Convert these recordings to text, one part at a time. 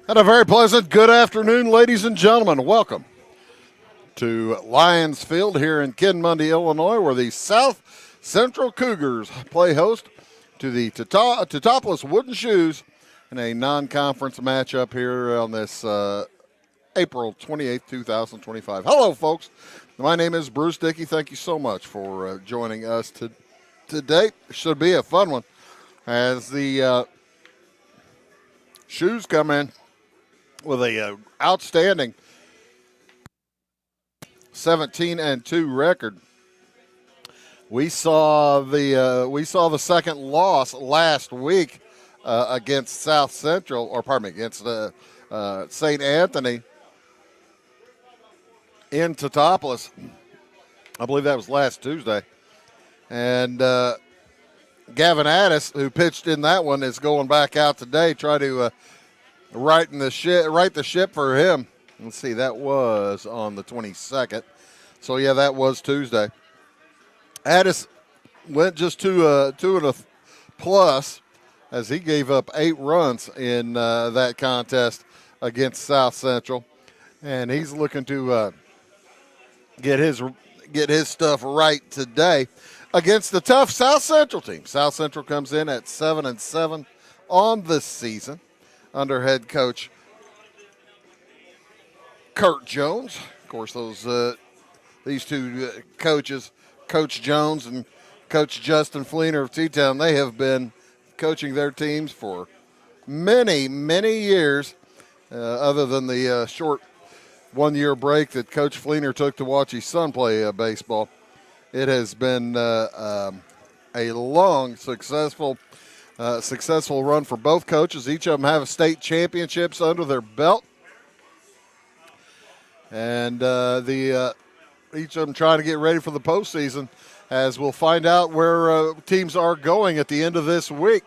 And a very pleasant good afternoon, ladies and gentlemen. Welcome to Lions Field here in Kinmundy, Illinois, where the South Central Cougars play host to the Teutopolis Wooden Shoes in a non-conference matchup here on this April 28th, 2025. Hello, folks. My name is Bruce Dickey. Thank you so much for joining us today. Should be a fun one as the Shoes come in with a outstanding 17-2 record. We saw the second loss last week against South Central, or pardon me, against St. Anthony in Teutopolis. I believe that was last Tuesday. And Gavin Addis, who pitched in that one, is going back out today, try to right the ship for him. Let's see, that was on the 22nd. So, yeah, that was Tuesday. Addis went just two and a plus as he gave up 8 runs in that contest against South Central. And he's looking to get his stuff right today against the tough South Central team. South Central comes in at 7-7 on the season under head coach Kurt Jones. Of course, these two coaches, Coach Jones and Coach Justin Fleener of T-Town, they have been coaching their teams for many, many years, other than the short one-year break that Coach Fleener took to watch his son play baseball. It has been a long, successful run for both coaches. Each of them have state championships under their belt. And each of them trying to get ready for the postseason, as we'll find out where teams are going at the end of this week.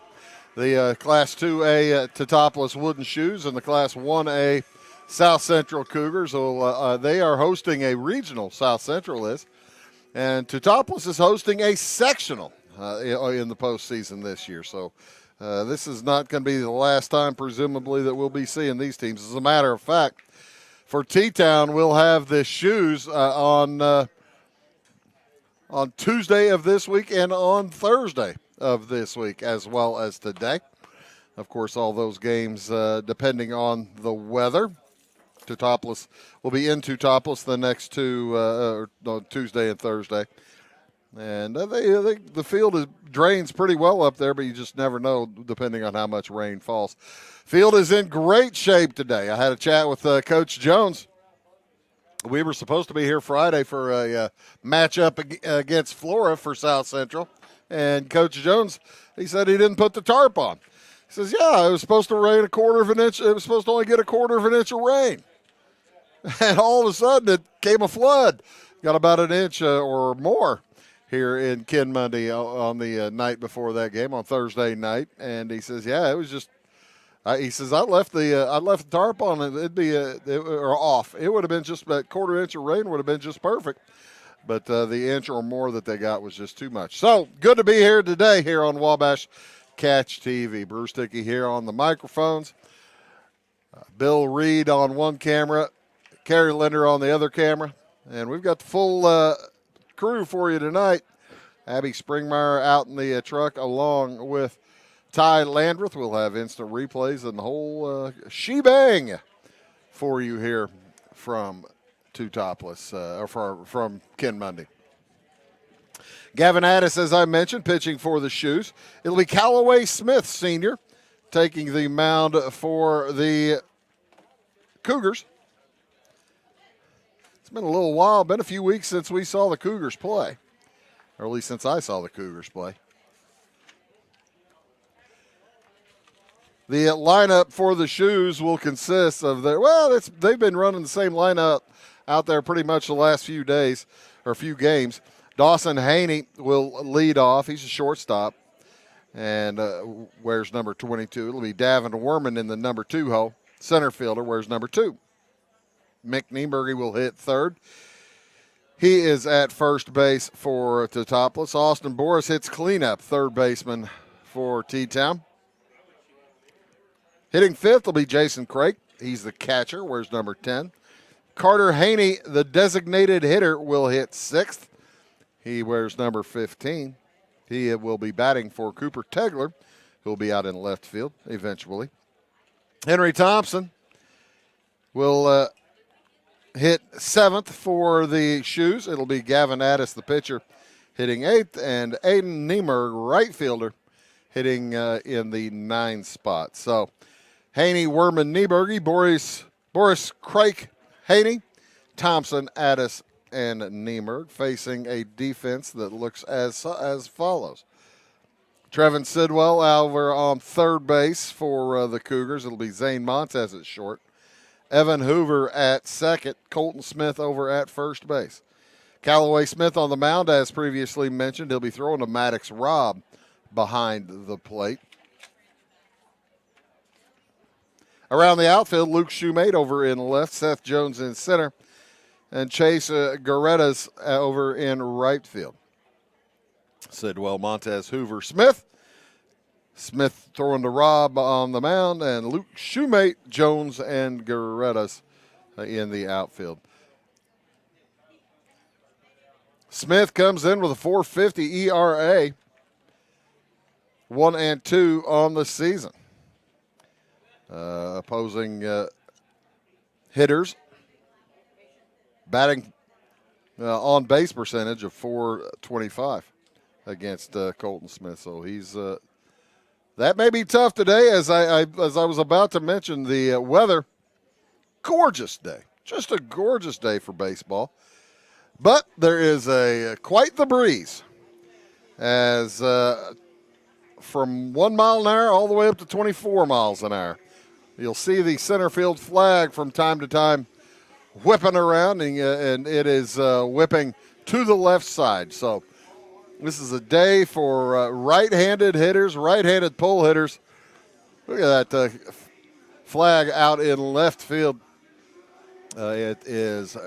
The Class 2A Teutopolis Wooden Shoes and the Class 1A South Central Cougars. They are hosting a regional, South Central is. And Teutopolis is hosting a sectional in the postseason this year. So this is not going to be the last time, presumably, that we'll be seeing these teams. As a matter of fact, for T-Town, we'll have the Shoes on Tuesday of this week and on Thursday of this week, as well as today. Of course, all those games depending on the weather. Teutopolis will be in Teutopolis the next two, Tuesday and Thursday. And the field drains pretty well up there, but you just never know depending on how much rain falls. Field is in great shape today. I had a chat with Coach Jones. We were supposed to be here Friday for a matchup against Flora for South Central. And Coach Jones, he said he didn't put the tarp on. He says, yeah, it was supposed to rain a quarter of an inch. It was supposed to only get a quarter of an inch of rain. And all of a sudden, it came a flood. Got about an inch or more here in Kinmundy on the night before that game, on Thursday night. And he says, yeah, it was just, he says, I left the tarp on, and it'd be or off. It would have been just about a quarter inch of rain would have been just perfect. But the inch or more that they got was just too much. So good to be here today here on Wabash Catch TV. Bruce Dickey here on the microphones. Bill Reed on one camera. Kerry Linder on the other camera. And we've got the full crew for you tonight. Abby Springmeyer out in the truck along with Ty Landreth. We'll have instant replays and the whole shebang for you here from Teutopolis, or from Kinmundy. Gavin Addis, as I mentioned, pitching for the Shoes. It'll be Callaway Smith, Sr., taking the mound for the Cougars. It's been a little while, been a few weeks since we saw the Cougars play, or at least since I saw the Cougars play. The lineup for the Shoes will consist of they've been running the same lineup out there pretty much the last few days or few games. Dawson Haney will lead off. He's a shortstop and wears number 22. It'll be Davin Werman in the number 2 hole. Center fielder wears number 2. Mick Nienberg will hit third. He is at first base for Teutopolis. Austin Boris hits cleanup, third baseman for T-Town. Hitting fifth will be Jason Craig. He's the catcher, wears number 10. Carter Haney, the designated hitter, will hit 6th. He wears number 15. He will be batting for Cooper Tegler, who will be out in left field eventually. Henry Thompson will hit 7th for the Shoes. It'll be Gavin Addis, the pitcher, hitting 8th, and Aiden Niemer, right fielder, hitting in the 9 spot. So Haney, Werman, Nieberge, Boris Craik, Haney, Thompson, Addis, and Niemer facing a defense that looks as follows. Trevin Sidwell over on third base for the Cougars. It'll be Zane Montez at short. Evan Hoover at second. Colton Smith over at first base. Callaway Smith on the mound, as previously mentioned. He'll be throwing to Maddox Robb behind the plate. Around the outfield, Luke Shoemate over in left, Seth Jones in center, and Chase Garetas over in right field. Sidwell, Montez, Hoover, Smith. Smith throwing to Robb on the mound, and Luke Shoemate, Jones, and Garetas in the outfield. Smith comes in with a 4.50 ERA, 1-2 on the season. Opposing hitters batting on base percentage of .425 against Colton Smith. So he's that may be tough today. As I was about to mention, the weather, gorgeous day, just a gorgeous day for baseball. But there is quite the breeze, as from 1 mile an hour all the way up to 24 miles an hour. You'll see the center field flag from time to time whipping around, and it is whipping to the left side. So this is a day for right-handed hitters, right-handed pull hitters. Look at that flag out in left field. It is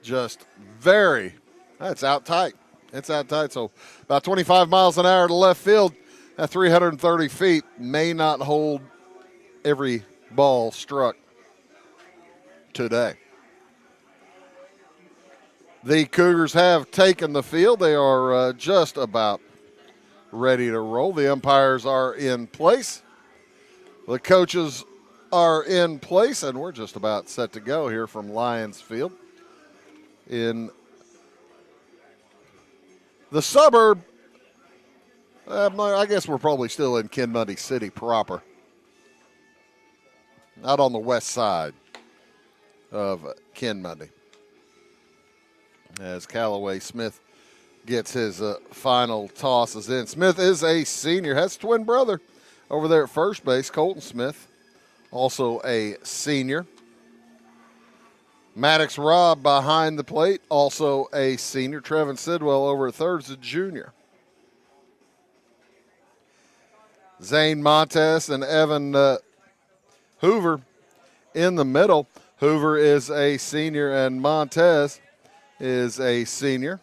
just it's out tight. It's out tight. So about 25 miles an hour to left field at 330 feet may not hold every ball struck today. The Cougars have taken the field. They are just about ready to roll. The umpires are in place. The coaches are in place, and we're just about set to go here from Lions Field in the suburb. I guess we're probably still in Ken Mundy City proper, out on the west side of Ken Mundy, as Callaway Smith gets his final tosses in. Smith is a senior, has a twin brother over there at first base, Colton Smith, also a senior. Maddox Robb behind the plate, also a senior. Trevin Sidwell over at third is a junior. Zane Montez and Evan Hoover in the middle. Hoover is a senior and Montez is a senior.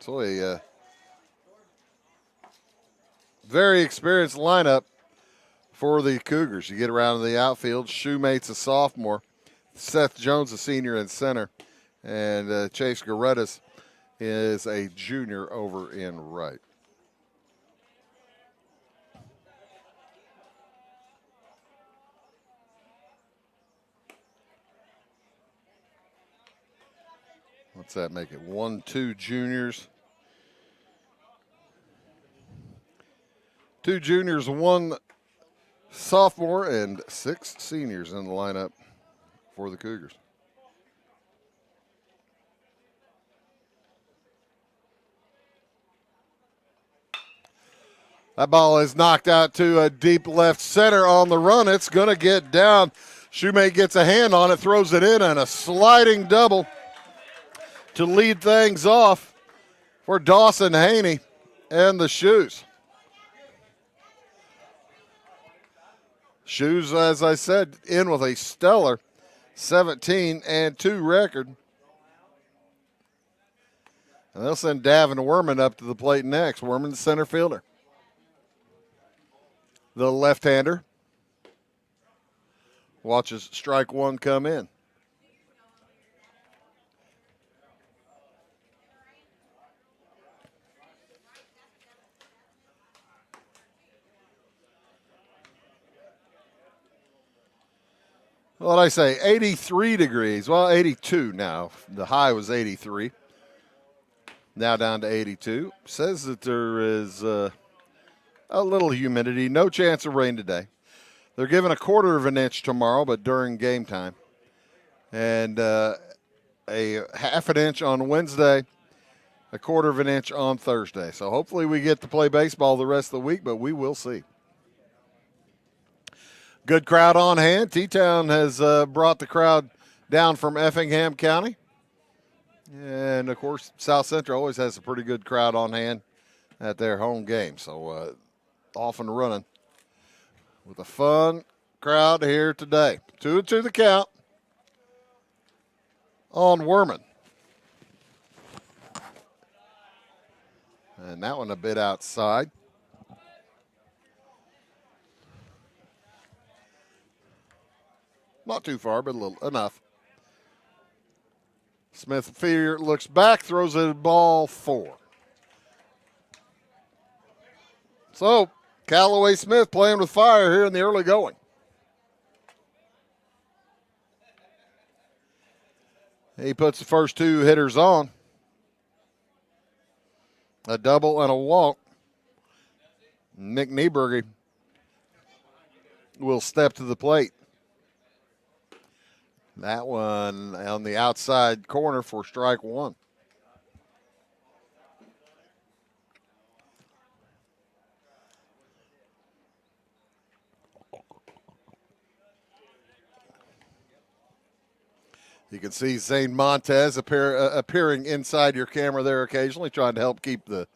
So a very experienced lineup for the Cougars. You get around in the outfield. Shoemate's a sophomore. Seth Jones, a senior in center. And Chase Garetas is a junior over in right. What's that make it? 1, 2 juniors. 2 juniors, 1 sophomore, and 6 seniors in the lineup for the Cougars. That ball is knocked out to a deep left center on the run. It's going to get down. Shoemate gets a hand on it, throws it in, and a sliding double to lead things off for Dawson Haney and the Shoes. Shoes, as I said, in with a stellar 17-2 record. And they'll send Davin Werman up to the plate next. Werman, the center fielder. The left-hander Watches strike one come in. What did I say? 83 degrees. Well, 82 now. The high was 83. Now down to 82. Says that there is a little humidity. No chance of rain today. They're giving a quarter of an inch tomorrow, but during game time. And a half an inch on Wednesday, a quarter of an inch on Thursday. So hopefully we get to play baseball the rest of the week, but we will see. Good crowd on hand. T-Town has brought the crowd down from Effingham County. And, of course, South Central always has a pretty good crowd on hand at their home game. So off and running with a fun crowd here today. 2-2 the count on Werman. And that one a bit outside. Not too far, but a little enough. Smith Fear looks back, throws a ball 4. So, Callaway Smith playing with fire here in the early going. He puts the first 2 hitters on. A double and a walk. Nick Nieberger will step to the plate. That one on the outside corner for strike 1. You can see Zane Montez appearing inside your camera there occasionally, trying to help keep the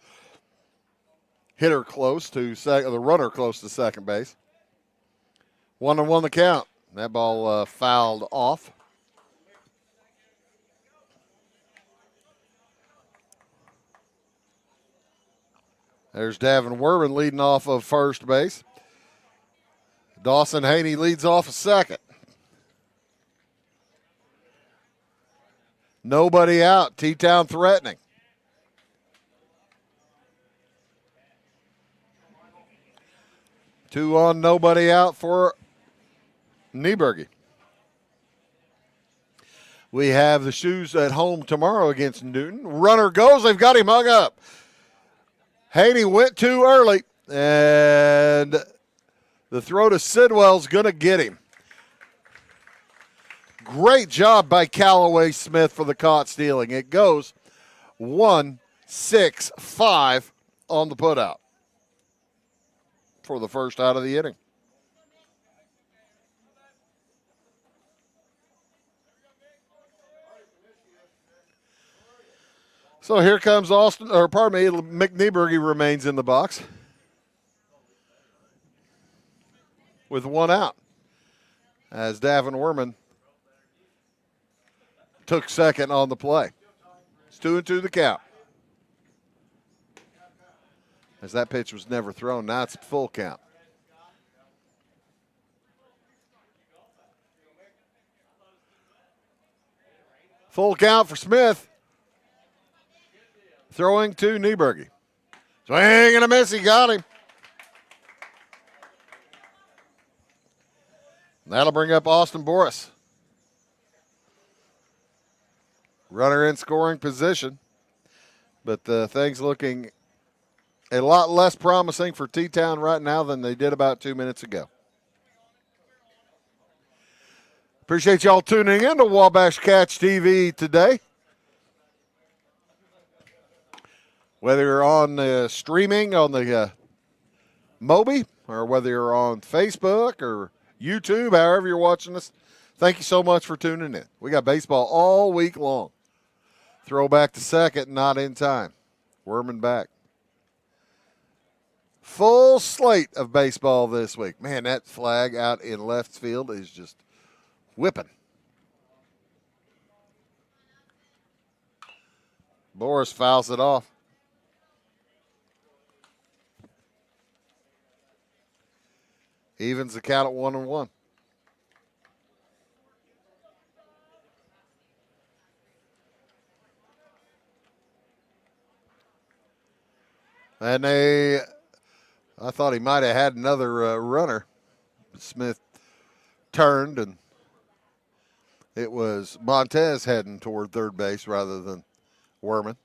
hitter close to the runner close to second base. 1-1 the count. That ball fouled off. There's Davin Werman leading off of first base. Dawson Haney leads off of second. Nobody out. T-Town threatening. Two on, nobody out for Nieberger. We have the Shoes at home tomorrow against Newton. Runner goes. They've got him hung up. Haney went too early, and the throw to Sidwell's going to get him. Great job by Callaway Smith for the caught stealing. It goes 1-6-5 on the putout for the first out of the inning. So here comes Mick Nieberger remains in the box with one out as Davin Werman took second on the play. It's 2-2 the count. As that pitch was never thrown, now it's full count. Full count for Smith. Throwing to Nieberger. Swing and a miss. He got him. That'll bring up Austin Boris. Runner in scoring position. But things looking a lot less promising for T-Town right now than they did about 2 minutes ago. Appreciate y'all tuning in to Wabash Catch TV today. Whether you're on streaming on the Moby or whether you're on Facebook or YouTube, however you're watching us, thank you so much for tuning in. We got baseball all week long. Throw back to second, not in time. Werman back. Full slate of baseball this week. Man, that flag out in left field is just whipping. Boris fouls it off. Evens the count at 1-1. And I thought he might have had another runner. Smith turned, and it was Montez heading toward third base rather than Werman.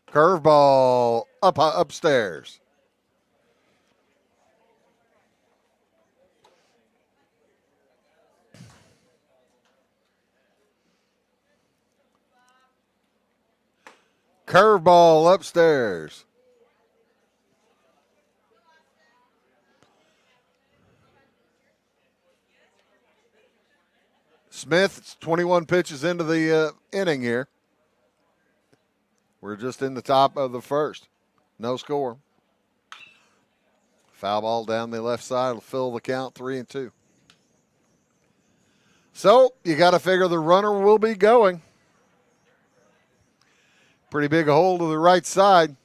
Curveball upstairs. Curveball upstairs. Smith, it's 21 pitches into the inning here. We're just in the top of the first. No score. Foul ball down the left side will fill the count 3-2. So you got to figure the runner will be going. Pretty big hole to the right side.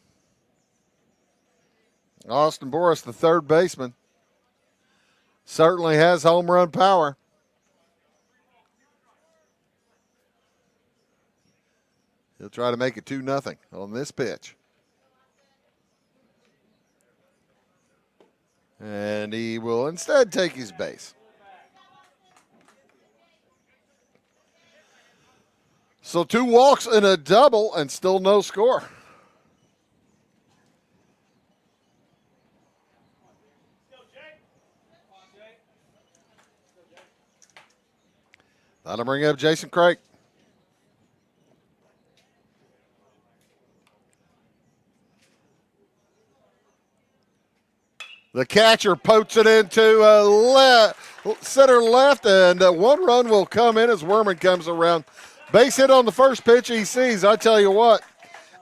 Austin Boris, the third baseman, certainly has home run power. He'll try to make it 2-0 on this pitch. And he will instead take his base. So 2 walks and a double and still no score. That'll bring up Jason Craig. The catcher pokes it into center left, and 1 run will come in as Werman comes around. Base hit on the first pitch he sees. I tell you what,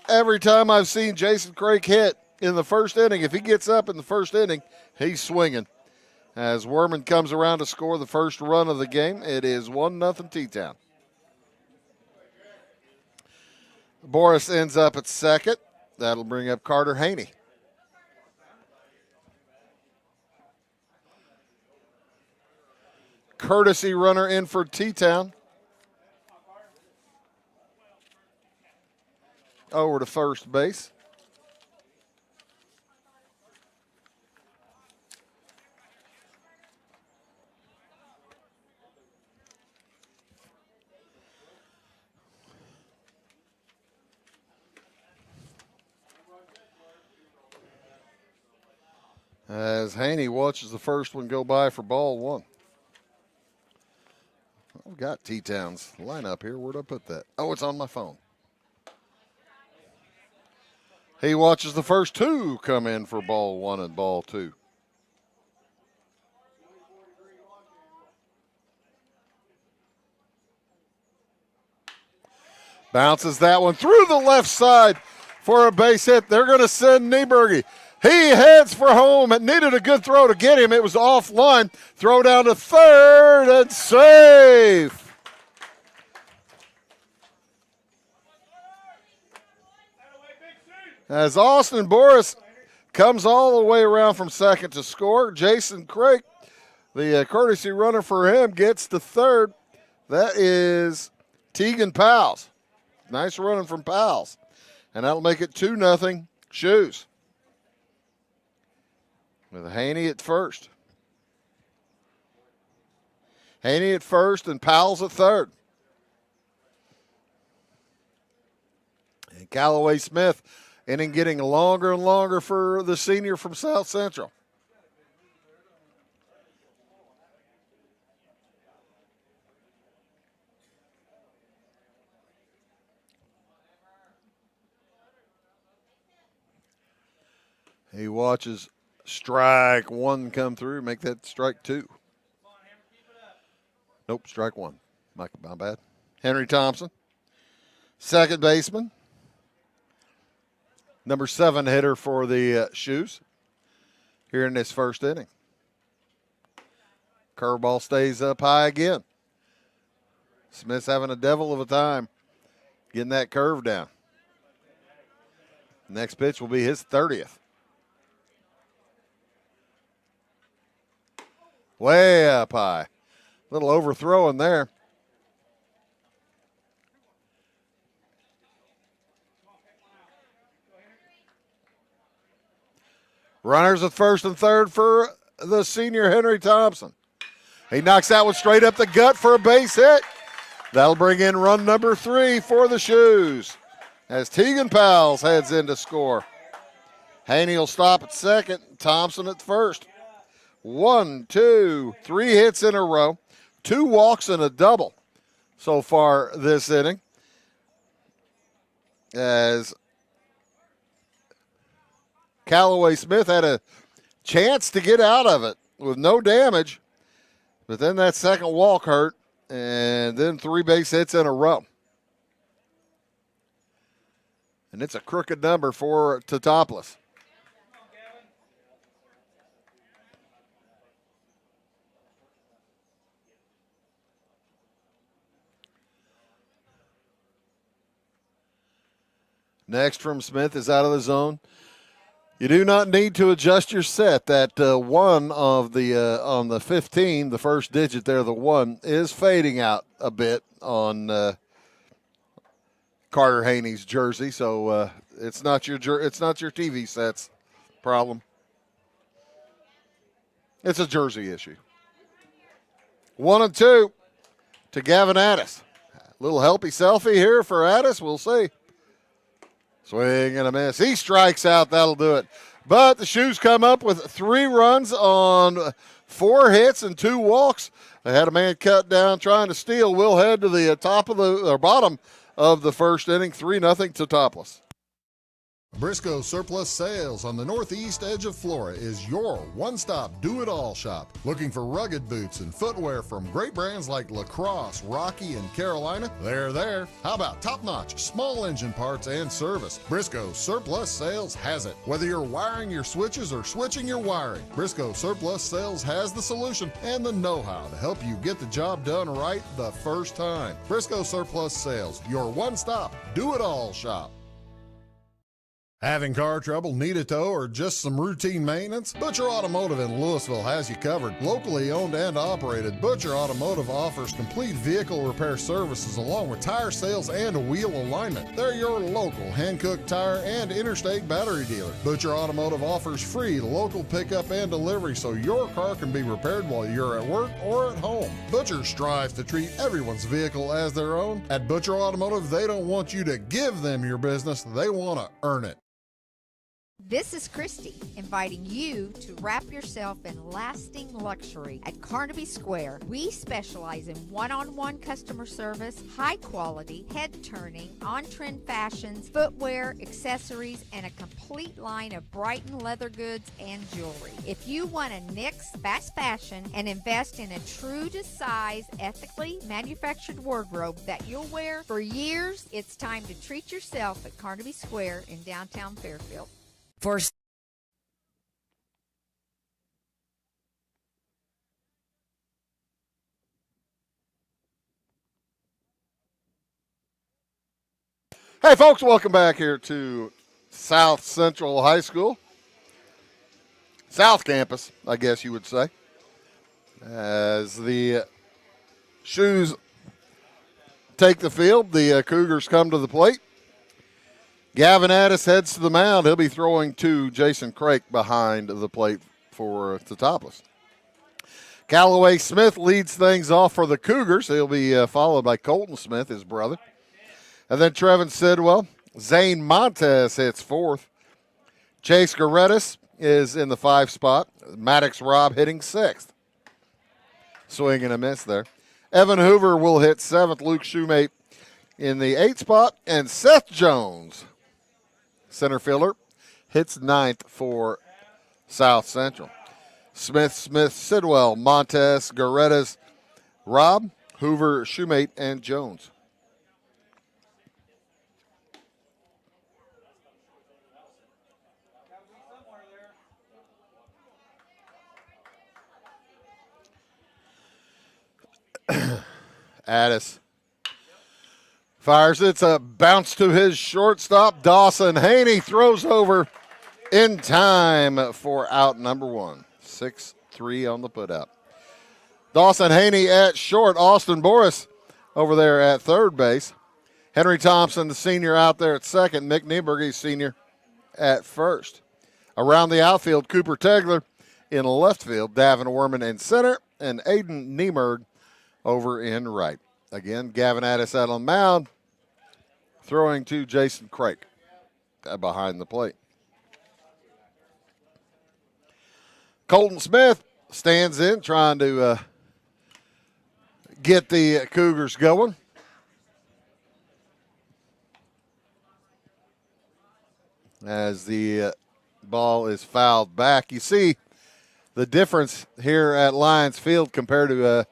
every time I've seen Jason Craig hit in the first inning, if he gets up in the first inning, he's swinging. As Werman comes around to score the first run of the game, it is 1-0 T-Town. Boris ends up at second. That'll bring up Carter Haney. Courtesy runner in for T-Town. Over to first base. As Haney watches the first one go by for ball 1. I've got T-Town's lineup here. Where'd I put that? Oh, it's on my phone. He watches the first 2 come in for ball 1 and ball 2. Bounces that one through the left side for a base hit. They're going to send Nieberge. He heads for home. It needed a good throw to get him. It was offline. Throw down to third and safe. As Austin Boris comes all the way around from second to score, Jason Craig, the courtesy runner for him, gets to third. That is Tegan Powles. Nice running from Powles. And that'll make it 2-0 Shoes. With Haney at first. Haney at first and Powles at third. And Callaway Smith, inning getting longer and longer for the senior from South Central. He watches strike 1 come through, make that strike 2. Nope, strike 1. My bad. Henry Thompson, second baseman. Number 7 hitter for the Shoes here in this first inning. Curveball stays up high again. Smith's having a devil of a time getting that curve down. Next pitch will be his 30th. Way up high. Little overthrowing there. Runners at first and third for the senior Henry Thompson. He knocks that one straight up the gut for a base hit. That'll bring in run number 3 for the Shoes as Tegan Powles heads in to score. Haney will stop at second, Thompson at first. 1, 2, 3 hits in a row, 2 walks and a double so far this inning. As Callaway Smith had a chance to get out of it with no damage, but then that second walk hurt, and then 3 base hits in a row. And it's a crooked number for Teutopolis. Next from Smith is out of the zone. You do not need to adjust your set. That one of the on the 15, the first digit there, the 1 is fading out a bit on Carter Haney's jersey, so it's not your TV set's problem. It's a jersey issue. 1 and 2 to Gavin Addis. Little helpy selfie here for Addis. We'll see. Swing and a miss. He strikes out. That'll do it. But the Shoes come up with 3 runs on 4 hits and 2 walks. They had a man cut down trying to steal. We'll head to the bottom of the first inning. 3-0 Teutopolis. Briscoe Surplus Sales on the northeast edge of Flora is your one-stop do-it-all shop. Looking for rugged boots and footwear from great brands like Lacrosse, Rocky, and Carolina? They're there. How about top-notch small engine parts and service? Briscoe Surplus Sales has it. Whether you're wiring your switches or switching your wiring, Briscoe Surplus Sales has the solution and the know-how to help you get the job done right the first time. Briscoe Surplus Sales, your one-stop do-it-all shop. Having car trouble, need a tow, or just some routine maintenance? Butcher Automotive in Louisville has you covered. Locally owned and operated, Butcher Automotive offers complete vehicle repair services along with tire sales and wheel alignment. They're your local Hankook tire and interstate battery dealer. Butcher Automotive offers free local pickup and delivery so your car can be repaired while you're at work or at home. Butcher strives to treat everyone's vehicle as their own. At Butcher Automotive, they don't want you to give them your business, they want to earn it. This is Christy, inviting you to wrap yourself in lasting luxury at Carnaby Square. We specialize in one-on-one customer service, high quality, head-turning, on-trend fashions, footwear, accessories, and a complete line of Brighton leather goods and jewelry. If you want to nix fast fashion and invest in a true-to-size, ethically manufactured wardrobe that you'll wear for years, it's time to treat yourself at Carnaby Square in downtown Fairfield. Hey, folks, welcome back here to South Central High School. South Campus, I guess you would say. As the Shoes take the field, the Cougars come to the plate. Gavin Addis heads to the mound. He'll be throwing to Jason Craik behind the plate for Teutopolis. Callaway Smith leads things off for the Cougars. He'll be followed by Colton Smith, his brother. And then Trevin Sidwell. Zane Montez hits 4th. Chase Garettis is in the 5 spot. Maddox Robb hitting 6th. Swing and a miss there. Evan Hoover will hit 7th. Luke Shoemate in the 8 spot. And Seth Jones, center fielder, hits 9th for South Central. Smith, Sidwell, Montez, Garettas, Robb, Hoover, Shoemate, and Jones. Addis fires. It's a bounce to his shortstop. Dawson Haney throws over in time for out number 1. 6-3 on the putout. Dawson Haney at short. Austin Boris over there at third base. Henry Thompson, the senior, out there at second. Mick Nieberge, senior, at first. Around the outfield, Cooper Tegler in left field, Davin Werman in center, and Aiden Niemerg over in right. Again, Gavin Addis out on the mound, throwing to Jason Craik behind the plate. Colton Smith stands in, trying to get the Cougars going. As the ball is fouled back. You see the difference here at Lions Field compared to,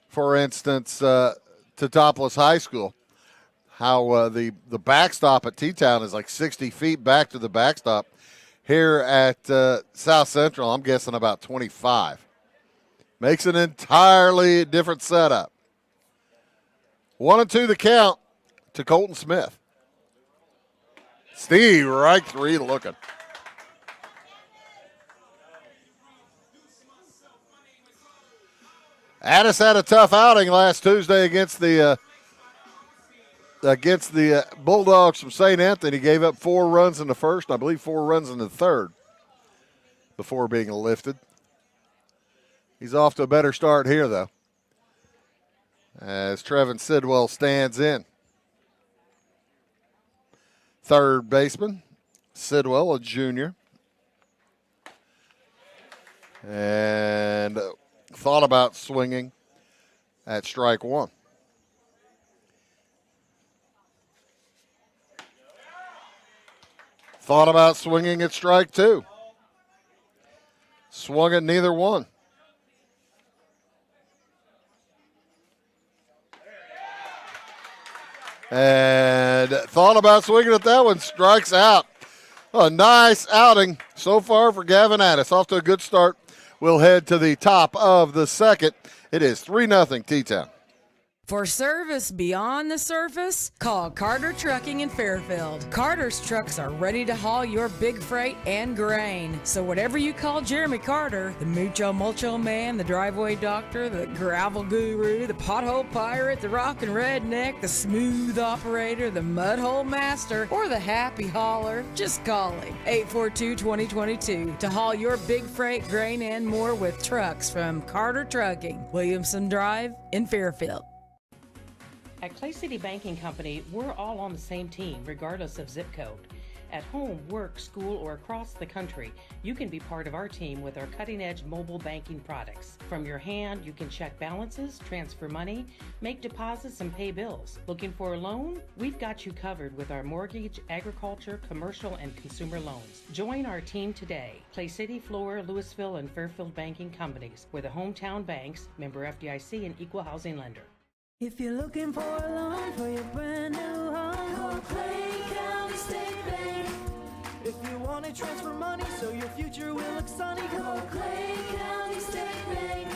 for instance, Teutopolis High School. How the backstop at T-Town is like 60 feet back to the backstop. Here at South Central, I'm guessing about 25. Makes an entirely different setup. 1-2 the count to Colton Smith. Steve, right three looking. Addis had a tough outing last Tuesday against the Bulldogs from St. Anthony. He gave up 4 runs in the first, I believe 4 runs in the third before being lifted. He's off to a better start here, though, as Trevin Sidwell stands in. Third baseman, Sidwell, a junior. And thought about swinging at strike one. Thought about swinging at strike two. Swung at neither one. And thought about swinging at that one. Strikes out. A nice outing so far for Gavin Addis. Off to a good start. We'll head to the top of the second. It is 3-0 T-Town. For service beyond the surface, call Carter Trucking in Fairfield. Carter's trucks are ready to haul your big freight and grain. So whatever you call Jeremy Carter, the Mucho Mulcho Man, the driveway doctor, the gravel guru, the pothole pirate, the rockin' redneck, the smooth operator, the mudhole master, or the happy hauler, just call him. 842-2022 to haul your big freight, grain, and more with trucks from Carter Trucking, Williamson Drive in Fairfield. At Clay City Banking Company, we're all on the same team, regardless of zip code. At home, work, school, or across the country, you can be part of our team with our cutting-edge mobile banking products. From your hand, you can check balances, transfer money, make deposits, and pay bills. Looking for a loan? We've got you covered with our mortgage, agriculture, commercial, and consumer loans. Join our team today. Clay City, Flora, Louisville, and Fairfield Banking Companies. We're the hometown banks, member FDIC, and equal housing lender. If you're looking for a loan for your brand new home, call Clay County State Bank. If you want to transfer money so your future will look sunny, call Clay County State Bank.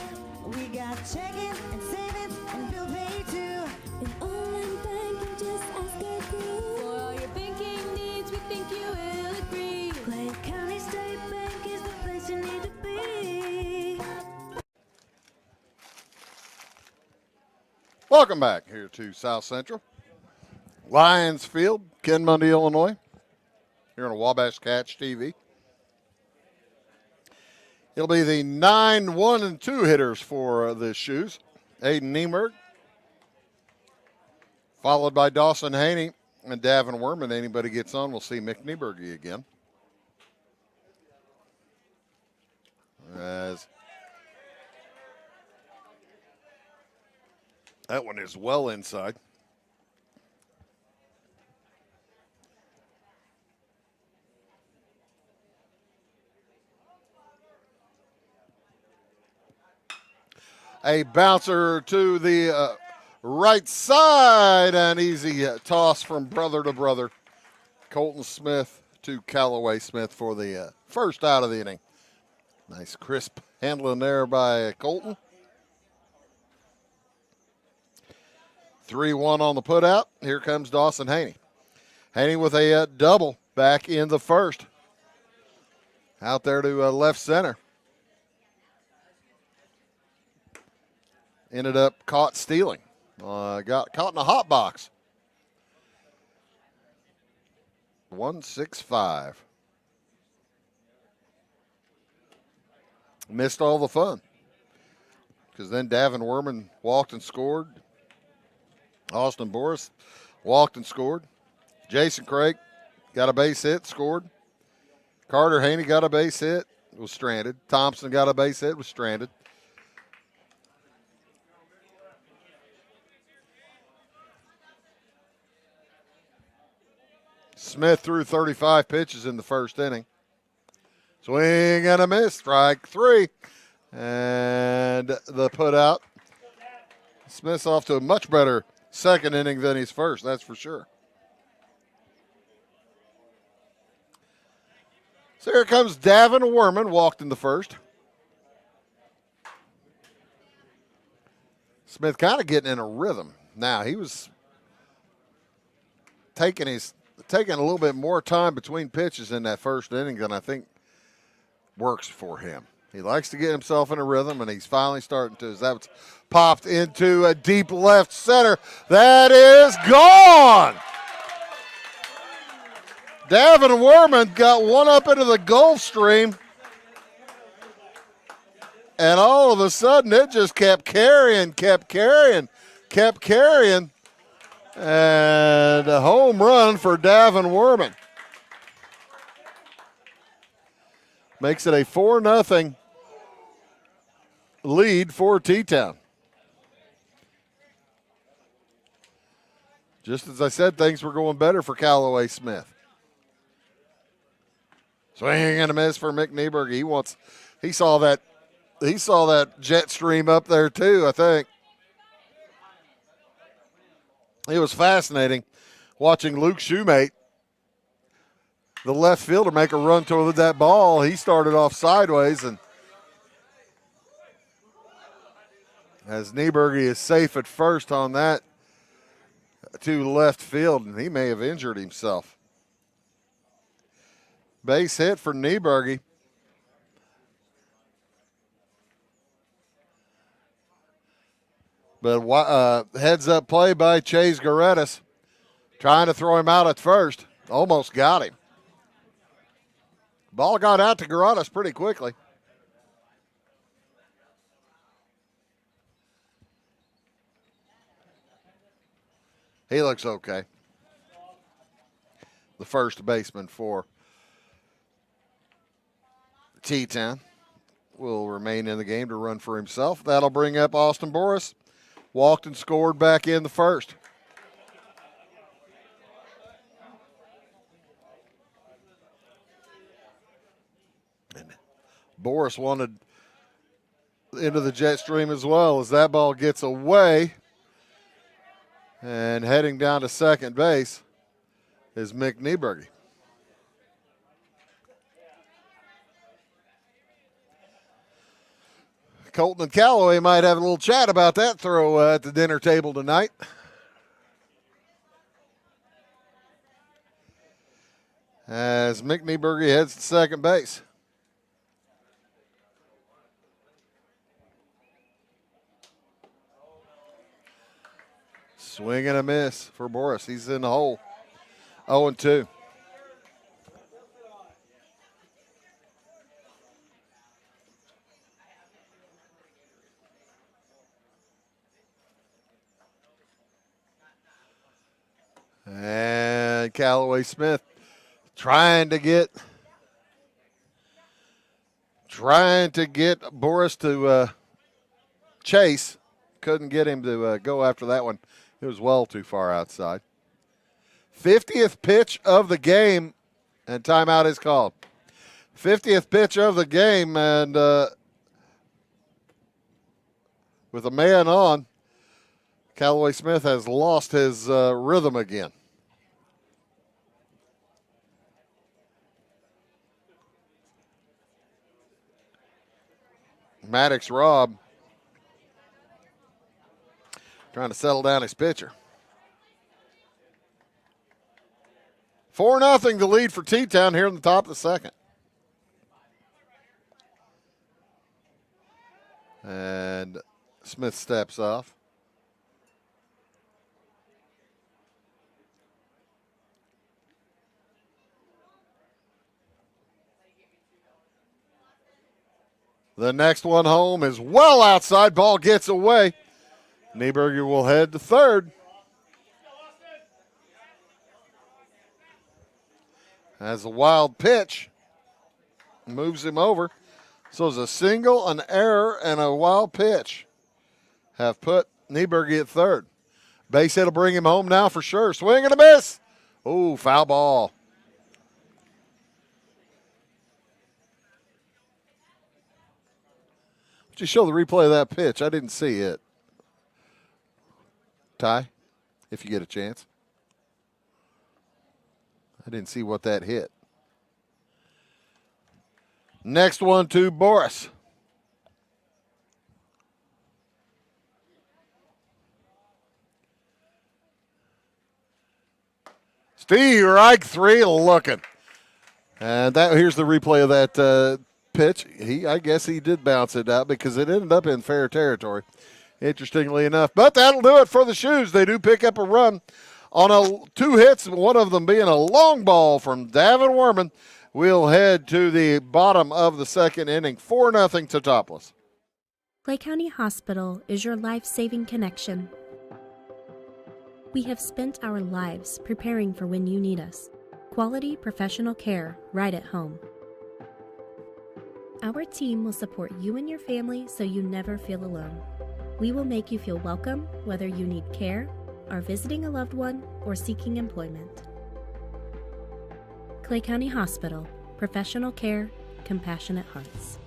We got checking and savings and bill pay too. An online banking, just ask our crew. For all your banking needs, we think you will agree. Clay County State Bank is the place you need to be. Welcome back here to South Central. Lions Field, Ken Mundy, Illinois. Here on Wabash Catch TV. It'll be the 9-1-2 hitters for the Shoes. Aiden Niemerg, followed by Dawson Haney and Davin Werman. Anybody gets on, we'll see Mick Nieberge again. As that one is well inside. A bouncer to the right side. An easy toss from brother to brother. Colton Smith to Callaway Smith for the first out of the inning. Nice crisp handling there by Colton. 3-1 on the putout. Here comes Dawson Haney. Haney with a double back in the first. Out there to left center. Ended up caught stealing. Got caught in a hot box. 165. missed all the fun. Because then Davin Werman walked and scored. Austin Boris walked and scored. Jason Craig got a base hit, scored. Carter Haney got a base hit, was stranded. Thompson got a base hit, was stranded. Smith threw 35 pitches in the first inning. Swing and a miss, strike 3. And the put out. Smith's off to a much better second inning than his first, that's for sure. So here comes Davin Werman, walked in the first. Smith kind of getting in a rhythm. Now, he was taking a little bit more time between pitches in that first inning than I think works for him. He likes to get himself in a rhythm, and he's finally starting to. That's popped into a deep left center. That is gone. Davin Werman got one up into the Gulf Stream, and all of a sudden it just kept carrying, and a home run for Davin Werman. Makes it a 4-0 lead for T-Town. Just as I said, things were going better for Callaway Smith. Swing and a miss for Mick Nieberg. He saw that jet stream up there too, I think. It was fascinating watching Luke Shoemate, the left fielder, make a run toward that ball. He started off sideways, and as Nieberg is safe at first on that to left field, and he may have injured himself. Base hit for Nieberg. But heads up play by Chase Garettis, trying to throw him out at first. Almost got him. Ball got out to Garettis pretty quickly. He looks okay. The first baseman for T-Town will remain in the game to run for himself. That'll bring up Austin Boris. Walked and scored back in the first. And Boris wanted into the jet stream as well as that ball gets away. And heading down to second base is Mick Nieberg. Colton and Callaway might have a little chat about that throw at the dinner table tonight. As Mick Nieberg heads to second base. Swing and a miss for Boris. He's in the hole. 0-2. And Callaway Smith trying to get Boris to chase. Couldn't get him to go after that one. It was well too far outside. 50th pitch of the game, and timeout is called. 50th pitch of the game, and with a man on, Callaway Smith has lost his rhythm again. Maddox Robb trying to settle down his pitcher. 4-0 the lead for T-Town here in the top of the second. And Smith steps off. The next one home is well outside. Ball gets away. Nieberger will head to third. Has a wild pitch. Moves him over. So it's a single, an error, and a wild pitch have put Nieberger at third. Base hit will bring him home now for sure. Swing and a miss. Oh, foul ball. Would you show the replay of that pitch? I didn't see it. Ty, if you get a chance. I didn't see what that hit. Next one to Boris. Steve Reich, 3 looking. And here's the replay of that pitch. I guess he did bounce it out because it ended up in fair territory, interestingly enough. But that'll do it for the Shoes. They do pick up a run on 2 hits, one of them being a long ball from Davin Werman. We'll head to the bottom of the second inning, 4-0 Teutopolis. Clay County Hospital is your life-saving connection. We have spent our lives preparing for when you need us. Quality professional care right at home. Our team will support you and your family so you never feel alone. We will make you feel welcome whether you need care, are visiting a loved one, or seeking employment. Clay County Hospital. Professional care, compassionate hearts.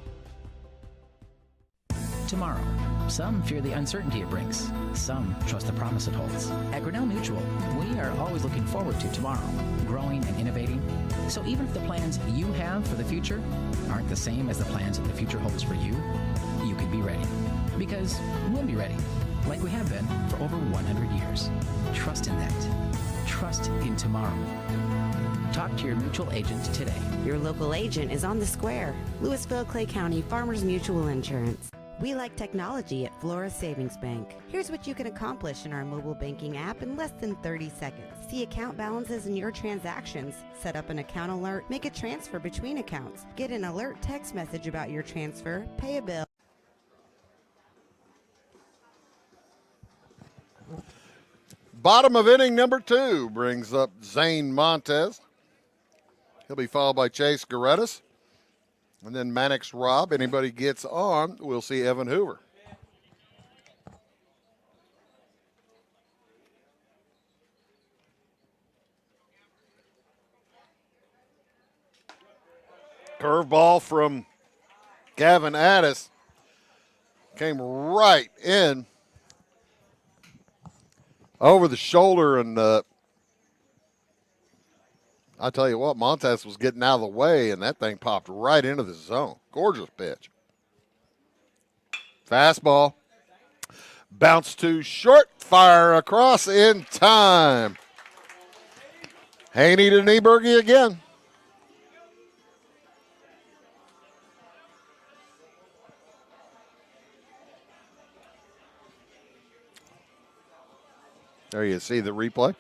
Tomorrow. Some fear the uncertainty it brings. Some trust the promise it holds. At Grinnell Mutual, we are always looking forward to tomorrow, growing and innovating. So even if the plans you have for the future aren't the same as the plans that the future holds for you, you can be ready. Because we'll be ready, like we have been for over 100 years. Trust in that. Trust in tomorrow. Talk to your mutual agent today. Your local agent is on the square. Louisville, Clay County Farmers Mutual Insurance. We like technology at Flora Savings Bank. Here's what you can accomplish in our mobile banking app in less than 30 seconds. See account balances in your transactions, set up an account alert, make a transfer between accounts, get an alert text message about your transfer, pay a bill. Bottom of inning number 2 brings up Zane Montez. He'll be followed by Chase Gorettis. And then Mannix Robb. Anybody gets on, we'll see Evan Hoover. Curveball from Gavin Addis came right in over the shoulder, and I tell you what, Montez was getting out of the way, and that thing popped right into the zone. Gorgeous pitch. Fastball. Bounce to short, fire across in time. Haney to Nieberger again. There you see the replay.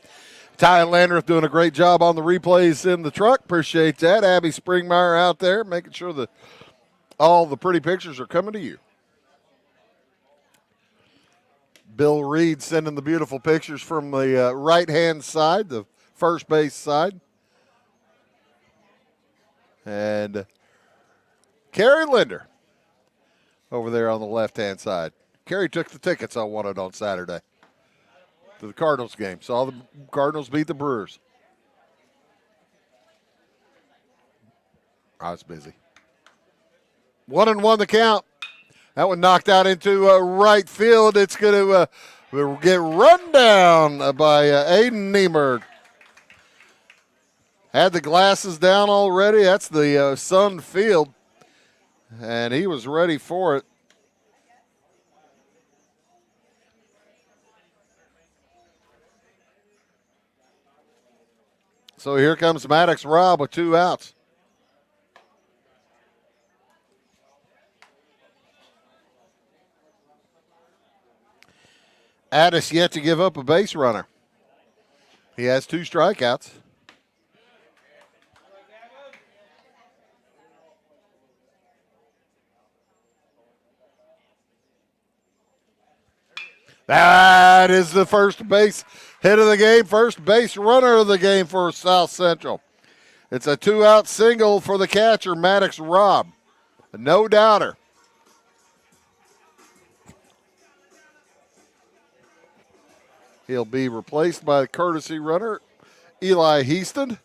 Ty Landreth doing a great job on the replays in the truck. Appreciate that. Abby Springmeyer out there making sure that all the pretty pictures are coming to you. Bill Reed sending the beautiful pictures from the right-hand side, the first base side. And Kerry Linder over there on the left-hand side. Kerry took the tickets I wanted on Saturday to the Cardinals game. Saw the Cardinals beat the Brewers. I was busy. 1-1 the count. That one knocked out into right field. It's going to get run down by Aiden Nieberg. Had the glasses down already. That's the Sun Field. And he was ready for it. So here comes Maddox Robb with 2 outs. Addis yet to give up a base runner. He has 2 strikeouts. That is the first base hit of the game, first base runner of the game for South Central. It's a 2-out single for the catcher, Maddox Robb. No doubter. He'll be replaced by the courtesy runner, Eli Heaston.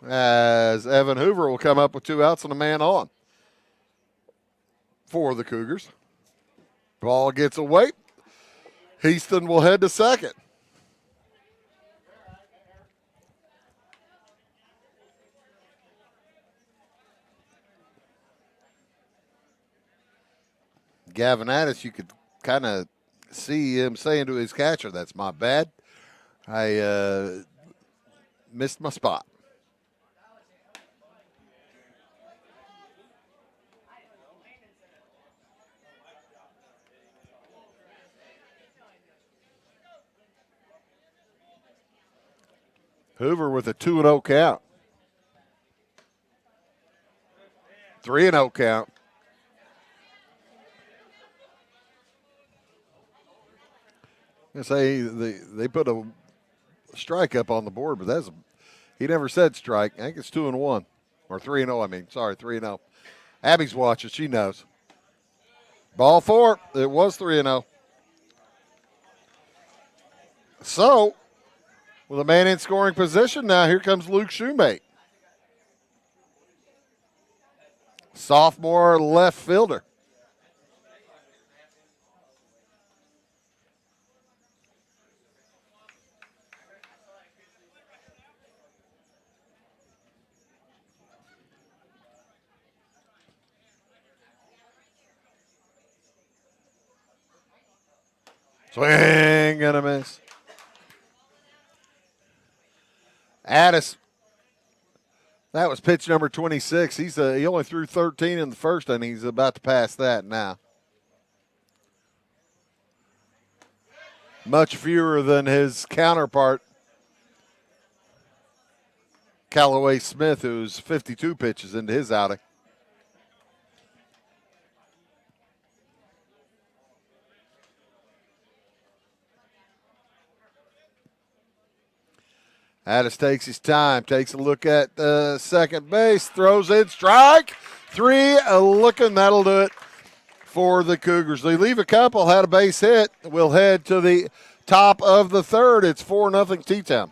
As Evan Hoover will come up with 2 outs and a man on for the Cougars. Ball gets away. Heaston will head to second. Gavin Addis, you could kind of see him saying to his catcher, "That's my bad. I missed my spot." Hoover with a 2-0 count. 3-0 count. I say they put a strike up on the board, but he never said strike. I think it's 2-1 or 3-0. I mean, sorry, 3-0. Abby's watching; she knows. Ball 4. It was 3-0. So, with a man in scoring position now, here comes Luke Shoemate, sophomore left fielder. Swing and a miss. Addis, that was pitch number 26. He only threw 13 in the first inning. He's about to pass that now. Much fewer than his counterpart, Callaway Smith, who's 52 pitches into his outing. Addis takes his time, takes a look at second base, throws in strike. 3 looking, that'll do it for the Cougars. They leave a couple, had a base hit. We'll head to the top of the third. It's 4-0 T-Town.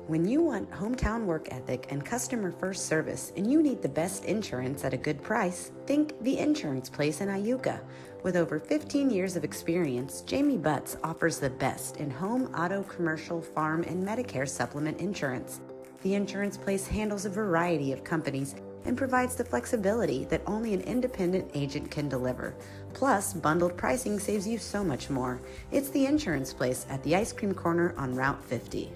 When you want hometown work ethic and customer first service and you need the best insurance at a good price, think The Insurance Place in Iuka. With over 15 years of experience, Jamie Butts offers the best in home, auto, commercial, farm, and Medicare supplement insurance. The Insurance Place handles a variety of companies and provides the flexibility that only an independent agent can deliver. Plus, bundled pricing saves you so much more. It's The Insurance Place at the Ice Cream Corner on Route 50.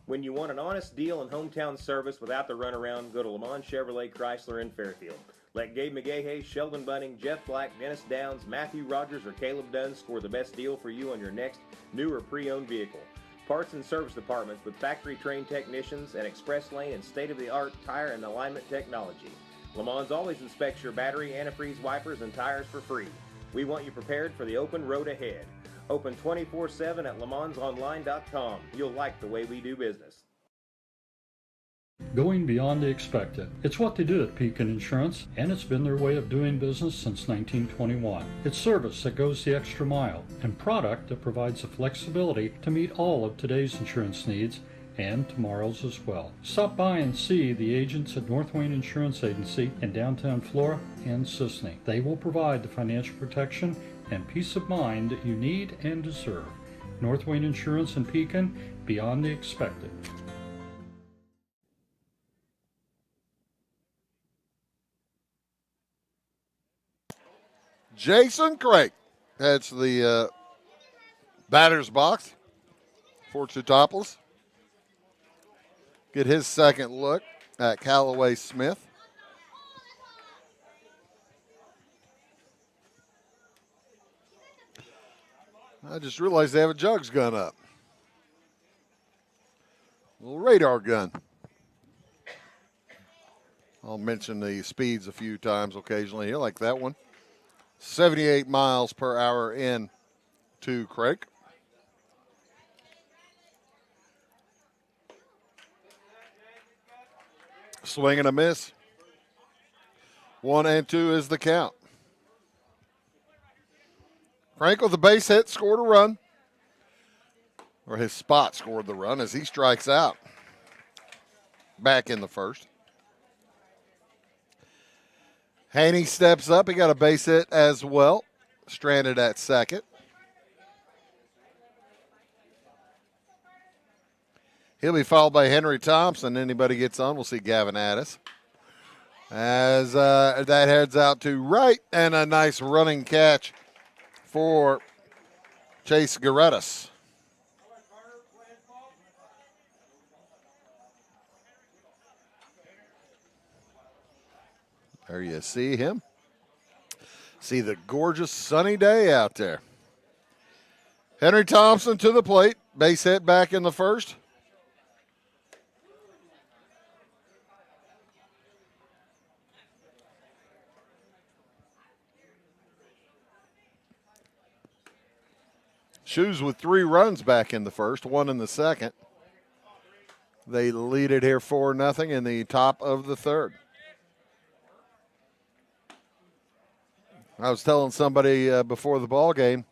When you want an honest deal and hometown service without the runaround, go to Lamont Chevrolet Chrysler in Fairfield. Let Gabe McGahey, Sheldon Bunning, Jeff Black, Dennis Downs, Matthew Rogers, or Caleb Dunn score the best deal for you on your next new or pre-owned vehicle. Parts and service departments with factory-trained technicians and express lane and state-of-the-art tire and alignment technology. Lamont always inspects your battery, antifreeze, wipers, and tires for free. We want you prepared for the open road ahead. Open 24/7 at LeMansOnline.com. You'll like the way we do business. Going beyond the expected. It's what they do at Pekin Insurance, and it's been their way of doing business since 1921. It's service that goes the extra mile, and product that provides the flexibility to meet all of today's insurance needs and tomorrow's as well. Stop by and see the agents at North Wayne Insurance Agency in downtown Flora and Sisney. They will provide the financial protection and peace of mind that you need and deserve. North Wayne Insurance in Pekin, beyond the expected. Jason Craig heads to the batter's box for Teutopolis. Get his second look at Callaway Smith. I just realized they have a jugs gun up. Little radar gun. I'll mention the speeds a few times occasionally here, like that one. 78 miles per hour in to Craig. Swing and a miss. 1-2 is the count. Frank with the base hit scored a run. Or his spot scored the run as he strikes out. Back in the first. Haney steps up. He got a base hit as well. Stranded at second. He'll be followed by Henry Thompson. Anybody gets on, we'll see Gavin Addis. As that heads out to right, and a nice running catch for Chase Garettas. There you see him. See the gorgeous sunny day out there. Henry Thompson to the plate. Base hit back in the first. Shoes with 3 runs back in the first, 1 in the second. They lead it here 4-0 in the top of the third. I was telling somebody before the ball game,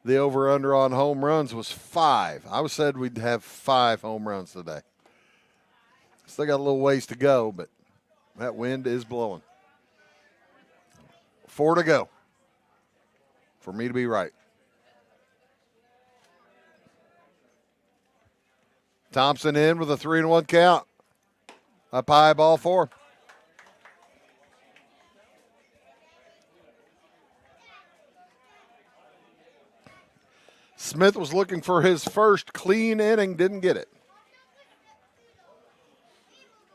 the over-under on home runs was 5. I said we'd have 5 home runs today. Still got a little ways to go, but that wind is blowing. 4 to go for me to be right. Thompson in with a 3-1 count. Up high, ball 4. Smith was looking for his first clean inning, didn't get it.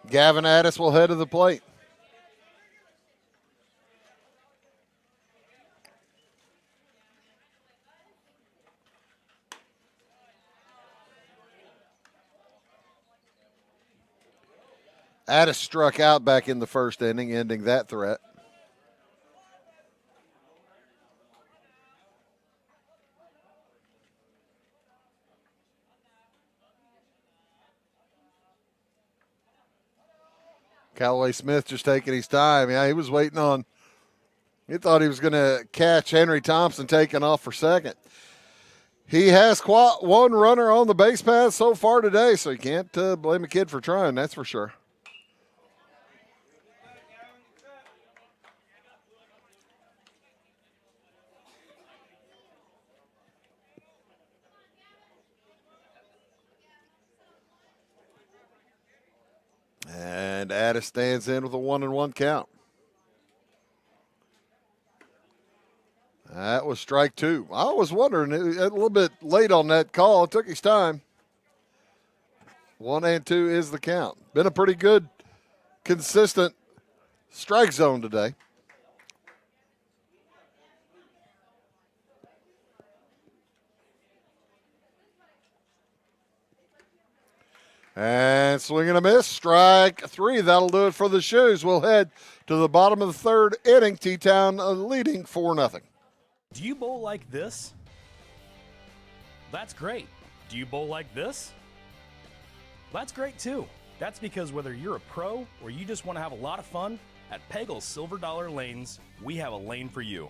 Gavin Addis will head to the plate. Addis struck out back in the first inning, ending that threat. Callaway Smith just taking his time. Yeah, he was waiting on. He thought he was going to catch Henry Thompson taking off for second. He has one runner on the base path so far today, so you can't blame a kid for trying, that's for sure. And Addis stands in with a 1-1 count. That was strike 2. I was wondering, a little bit late on that call. It took his time. 1-2 is the count. Been a pretty good, consistent strike zone today. And swing and a miss, strike 3. That'll do it for the Shoes. We'll head to the bottom of the third inning. T-Town leading 4-0. Do you bowl like this? That's great. Do you bowl like this? That's great too. That's because whether you're a pro or you just want to have a lot of fun, at Pegel's Silver Dollar Lanes, we have a lane for you.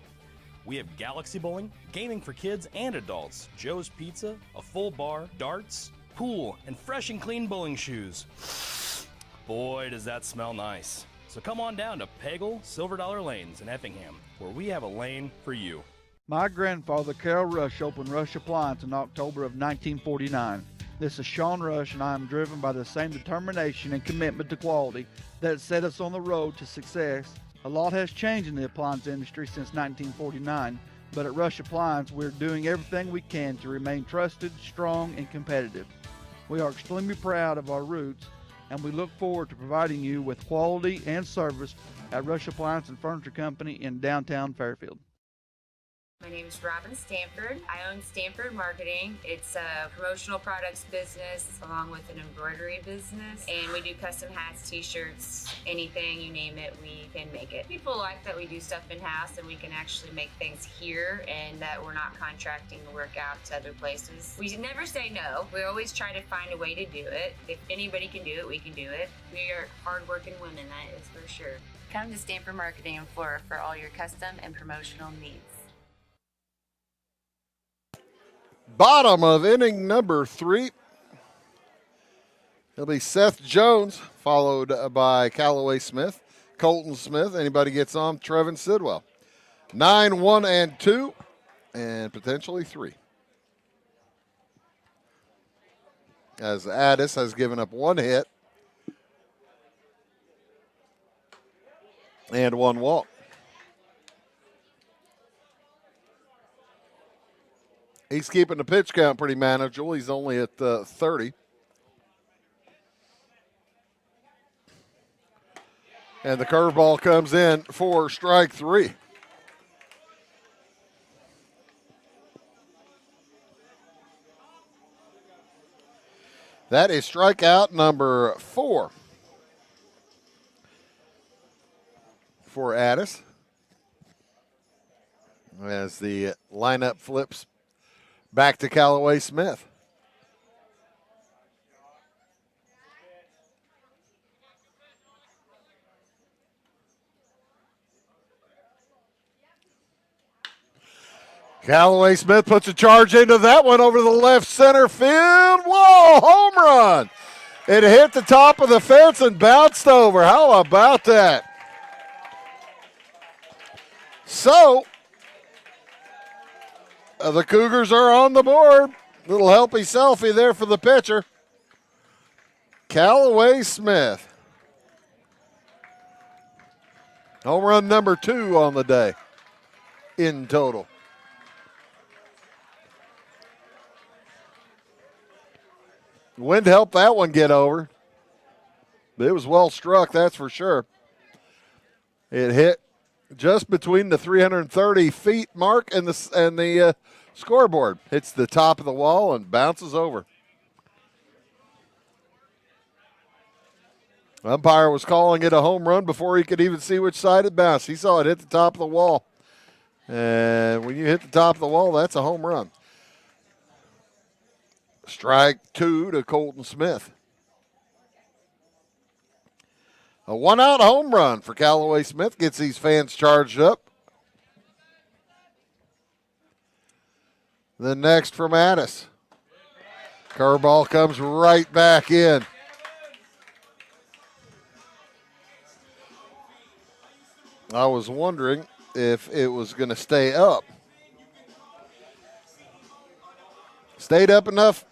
We have galaxy bowling, gaming for kids and adults, Joe's Pizza, a full bar, darts, pool, and fresh and clean bowling shoes. Boy, does that smell nice. So come on down to Pegel Silver Dollar Lanes in Effingham, where we have a lane for you. My grandfather, Carol Rush, opened Rush Appliance in October of 1949. This is Sean Rush, and I am driven by the same determination and commitment to quality that set us on the road to success. A lot has changed in the appliance industry since 1949, but at Rush Appliance, we're doing everything we can to remain trusted, strong, and competitive. We are extremely proud of our roots, and we look forward to providing you with quality and service at Rush Appliance and Furniture Company in downtown Fairfield. My name is Robin Stanford. I own Stanford Marketing. It's a promotional products business along with an embroidery business. And we do custom hats, t-shirts, anything, you name it, we can make it. People like that we do stuff in-house and we can actually make things here and that we're not contracting the work out to other places. We never say no. We always try to find a way to do it. If anybody can do it, we can do it. We are hardworking women, that is for sure. Come to Stanford Marketing in Flora for all your custom and promotional needs. Bottom of inning number 3. It'll be Seth Jones, followed by Callaway Smith, Colton Smith. Anybody gets on, Trevin Sidwell. 9, 1, and 2, and potentially 3. As Addis has given up 1 hit and 1 walk. He's keeping the pitch count pretty manageable. He's only at 30. And the curveball comes in for strike 3. That is strikeout number 4 for Addis. As the lineup flips back to Callaway Smith. Callaway Smith puts a charge into that one over the left center field. Whoa, home run. It hit the top of the fence and bounced over. How about that? So, the Cougars are on the board. Little helpy selfie there for the pitcher. Callaway Smith. Home run number 2 on the day in total. Wind helped that one get over. But it was well struck, that's for sure. It hit just between the 330 feet mark and the scoreboard. Hits the top of the wall and bounces over. Umpire was calling it a home run before he could even see which side it bounced. He saw it hit the top of the wall. And when you hit the top of the wall, that's a home run. Strike 2 to Colton Smith. A 1-out home run for Callaway Smith gets these fans charged up. Then next from Addis. Curveball comes right back in. I was wondering if it was going to stay up. Stayed up enough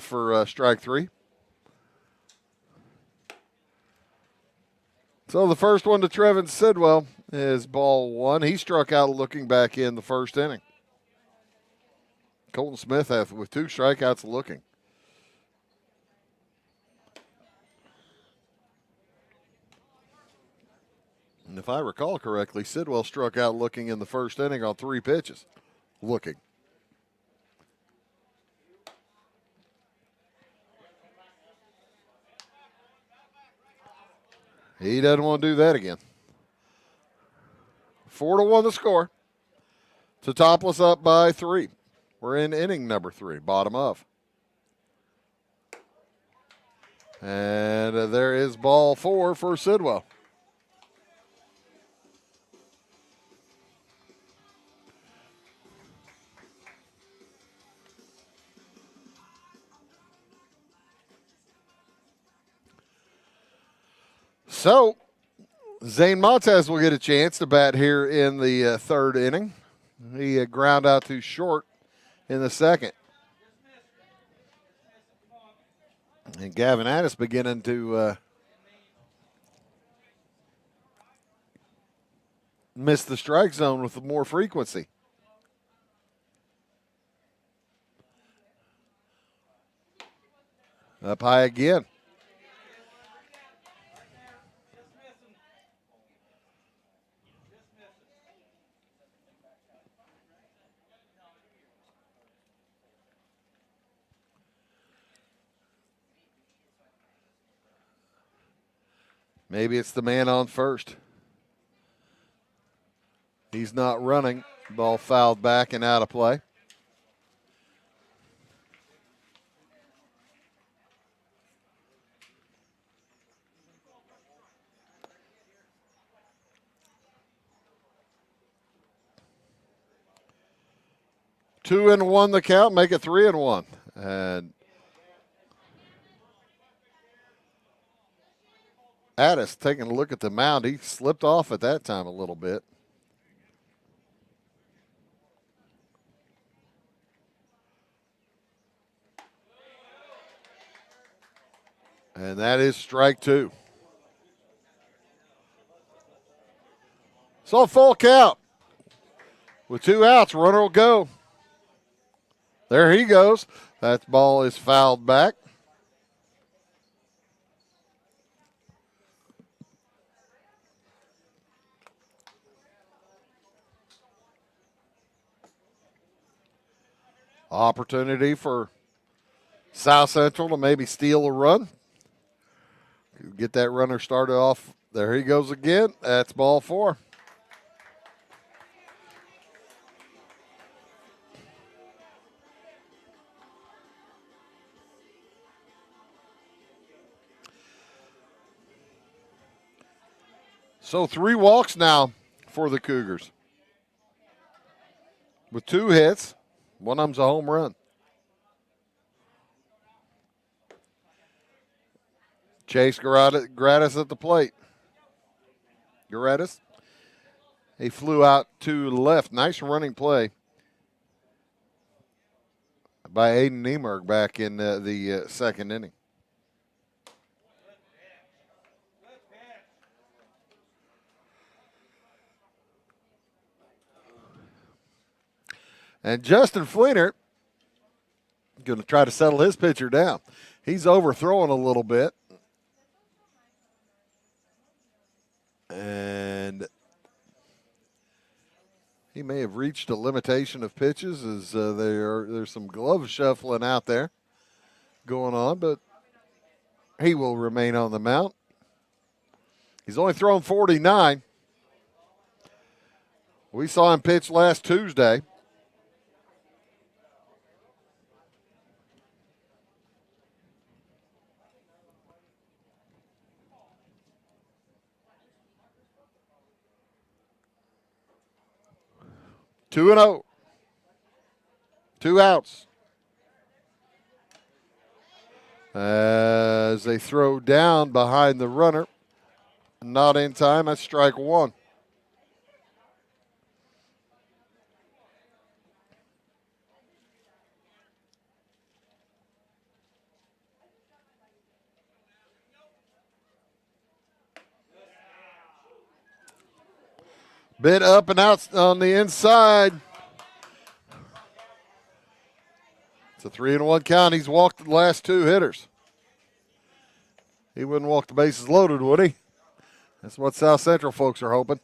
for strike 3. So the first one to Trevin Sidwell is ball 1. He struck out looking back in the first inning. Colton Smith with 2 strikeouts looking. And if I recall correctly, Sidwell struck out looking in the first inning on 3 pitches. Looking. He doesn't want to do that again. 4-1 the score. Teutopolis up by 3. We're in inning number 3, bottom of. And there is ball 4 for Sidwell. So, Zane Montez will get a chance to bat here in the third inning. He ground out too short in the second. And Gavin Addis beginning to miss the strike zone with more frequency. Up high again. Maybe it's the man on first. He's not running. Ball fouled back and out of play. Two and one the count, make it 3-1. And Addis taking a look at the mound. He slipped off at that time a little bit. And that is strike two. So full count. With 2 outs, runner will go. There he goes. That ball is fouled back. Opportunity for South Central to maybe steal a run. Get that runner started off. There he goes again. That's ball 4. So 3 walks now for the Cougars. With 2 hits, one of them's a home run. Chase Gratis at the plate. Gratis. He flew out to the left. Nice running play by Aiden Niemerg back in the second inning. And Justin Fleener going to try to settle his pitcher down. He's overthrowing a little bit. And he may have reached a limitation of pitches as there's some glove shuffling out there going on, but he will remain on the mound. He's only thrown 49. We saw him pitch last Tuesday. Two and 0. 2 outs. As they throw down behind the runner. Not in time. That's strike 1. Bit up and out on the inside. It's a 3-1 count. He's walked the last 2 hitters. He wouldn't walk the bases loaded, would he? That's what South Central folks are hoping.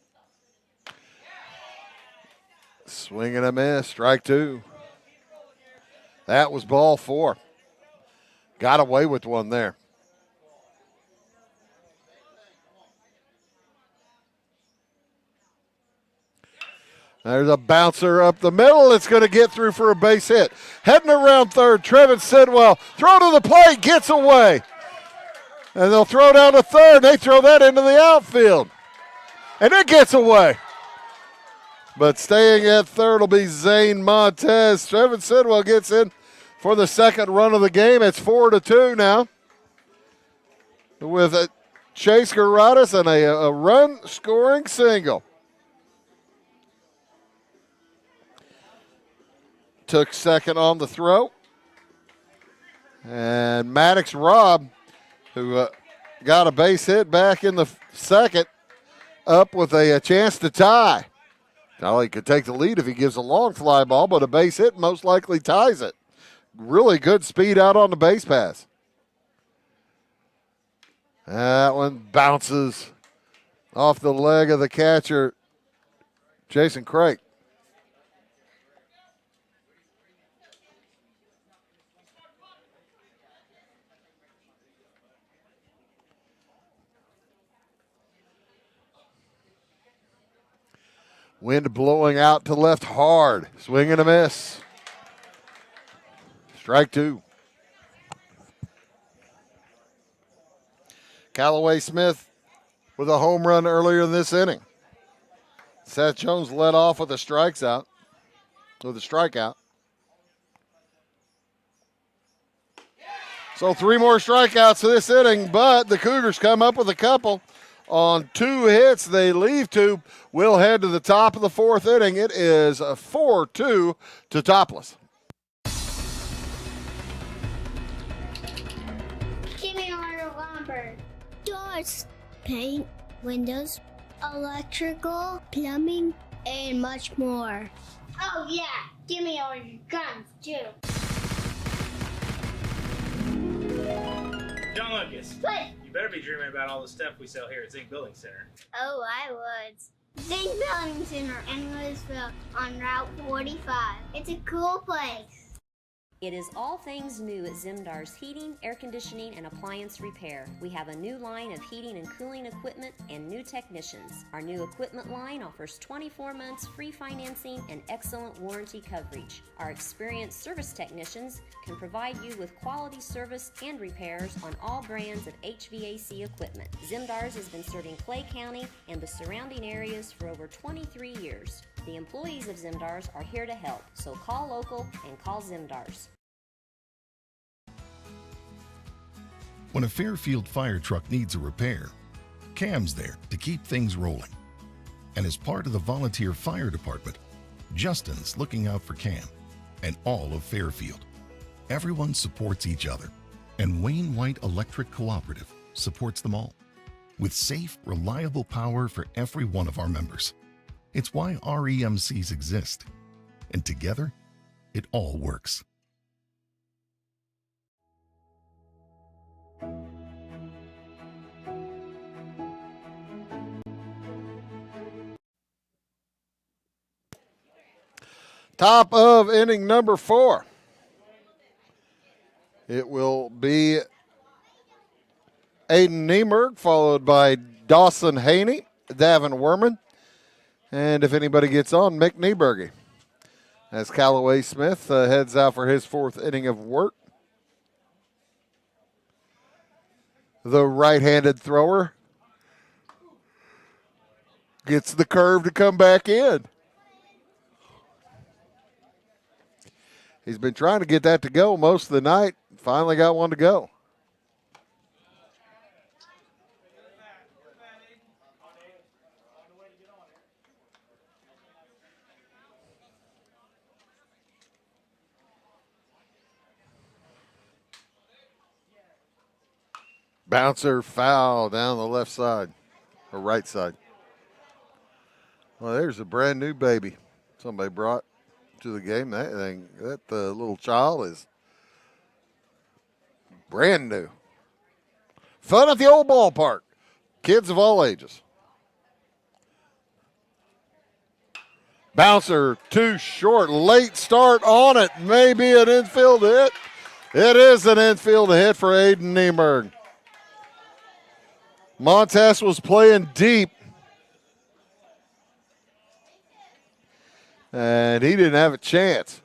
Swing and a miss. Strike 2. That was ball 4. Got away with one there. There's a bouncer up the middle. It's going to get through for a base hit. Heading around third, Trevin Sidwell. Throw to the plate, gets away. And they'll throw down to third. They throw that into the outfield. And it gets away. But staying at third will be Zane Montez. Trevin Sidwell gets in for the second run of the game. It's 4-2 now. With a Chase Garadas and a run-scoring single. Took second on the throw. And Maddox Robb, who got a base hit back in the second, up with a chance to tie. Now he could take the lead if he gives a long fly ball, but a base hit most likely ties it. Really good speed out on the base pass. That one bounces off the leg of the catcher, Jason Craig. Wind blowing out to left hard. Swing and a miss. Strike two. Callaway Smith with a home run earlier in this inning. Seth Jones led off with a strikeout. So 3 more strikeouts to this inning, but the Cougars come up with a couple. On 2 hits, they leave 2. We'll head to the top of the 4th inning. It is a 4-2 Teutopolis. Give me order lumber. Doors, paint, windows, electrical, plumbing, and much more. Oh yeah, give me all your guns too. John Lucas. What? You better be dreaming about all the stuff we sell here at Zink Building Center. Oh, I would. Zink Building Center in Louisville on Route 45. It's a cool place. It is all things new at Zimdar's Heating, Air Conditioning, and Appliance Repair. We have a new line of heating and cooling equipment and new technicians. Our new equipment line offers 24 months free financing and excellent warranty coverage. Our experienced service technicians can provide you with quality service and repairs on all brands of HVAC equipment. Zimdar's has been serving Clay County and the surrounding areas for over 23 years. The employees of Zimdar's are here to help, so call local and call Zimdar's. When a Fairfield fire truck needs a repair, Cam's there to keep things rolling. And as part of the volunteer fire department, Justin's looking out for Cam and all of Fairfield. Everyone supports each other, and Wayne White Electric Cooperative supports them all, with safe, reliable power for every one of our members. It's why REMCs exist, and together, it all works. Top of inning number 4. It will be Aiden Niemerg, followed by Dawson Haney, Davin Werman, and if anybody gets on, Mick Nieberge. As Callaway Smith heads out for his 4th inning of work. The right-handed thrower gets the curve to come back in. He's been trying to get that to go most of the night. Finally got one to go. Bouncer foul down the left side, or right side. Well, there's a brand new baby somebody brought to the game. That thing, that little child is brand new. Fun at the old ballpark. Kids of all ages. Bouncer too short. Late start on it. Maybe an infield hit. It is an infield hit for Aiden Niemerg. Montes was playing deep. And he didn't have a chance.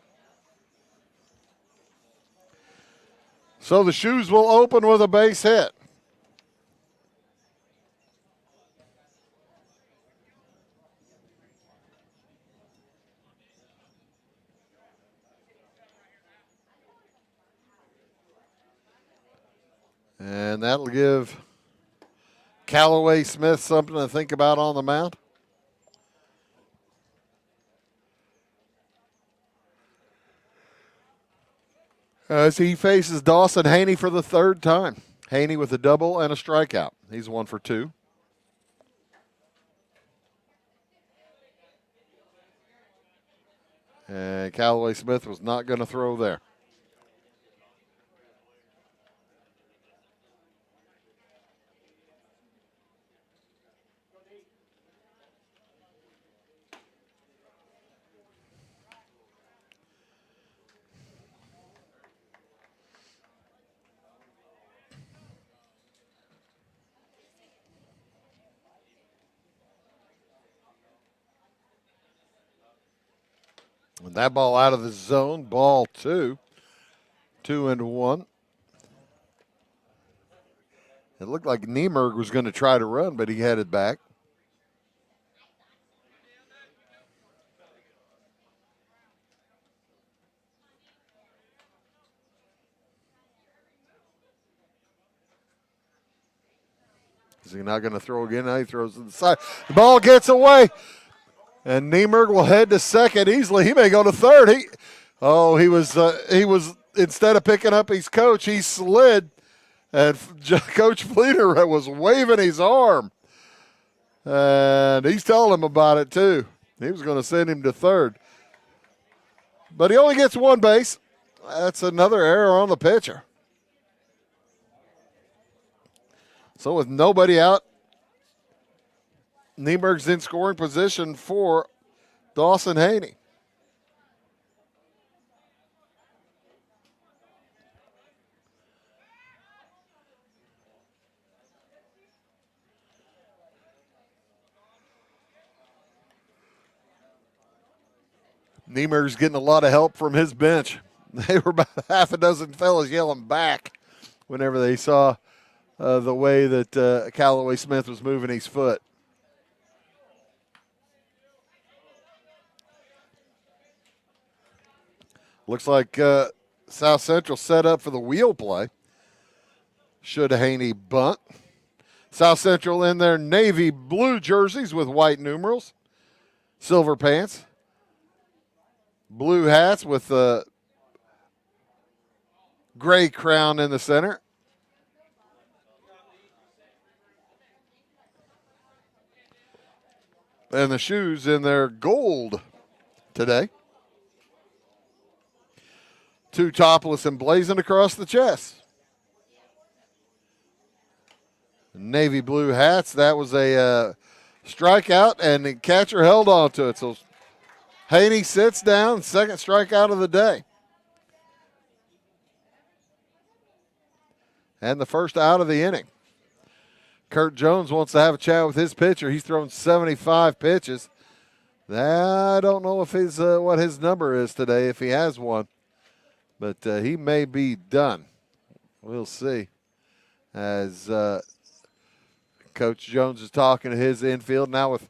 So the Shoes will open with a base hit. And that'll give Callaway Smith something to think about on the mound. As he faces Dawson Haney for the 3rd time. Haney with a double and a strikeout. He's 1 for 2. And Callaway Smith was not going to throw there. And that ball out of the zone, ball 2. 2-1. It looked like Niemerg was going to try to run, but he headed back. Is he not going to throw again? Now he throws to the side. The ball gets away. And Niemerg will head to second easily. He may go to third. He was instead of picking up his coach, he slid. And Coach Fleeter was waving his arm. And he's telling him about it, too. He was going to send him to third. But he only gets one base. That's another error on the pitcher. So with nobody out, Niemerg's in scoring position for Dawson Haney. Niemerg's getting a lot of help from his bench. They were about half a dozen fellas yelling back whenever they saw the way that Callaway Smith was moving his foot. Looks like South Central set up for the wheel play. Should Haney bunt. South Central in their navy blue jerseys with white numerals, silver pants, blue hats with a gray crown in the center. And the shoes in their gold today. Teutopolis emblazoned across the chest. Navy blue hats. That was a strikeout, and the catcher held on to it. So Haney sits down, second strikeout of the day. And the first out of the inning. Kurt Jones wants to have a chat with his pitcher. He's thrown 75 pitches. I don't know if what his number is today, if he has one. But he may be done. We'll see. As Coach Jones is talking to his infield now with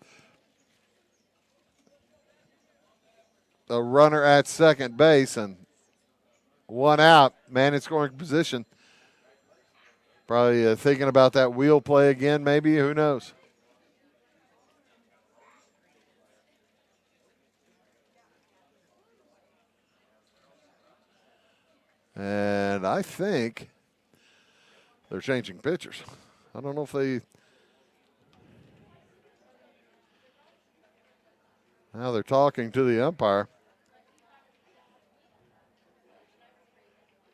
a runner at second base and one out, man in scoring position. Probably thinking about that wheel play again, maybe. Who knows? And I think they're changing pitchers. I don't know if they. Now they're talking to the umpire.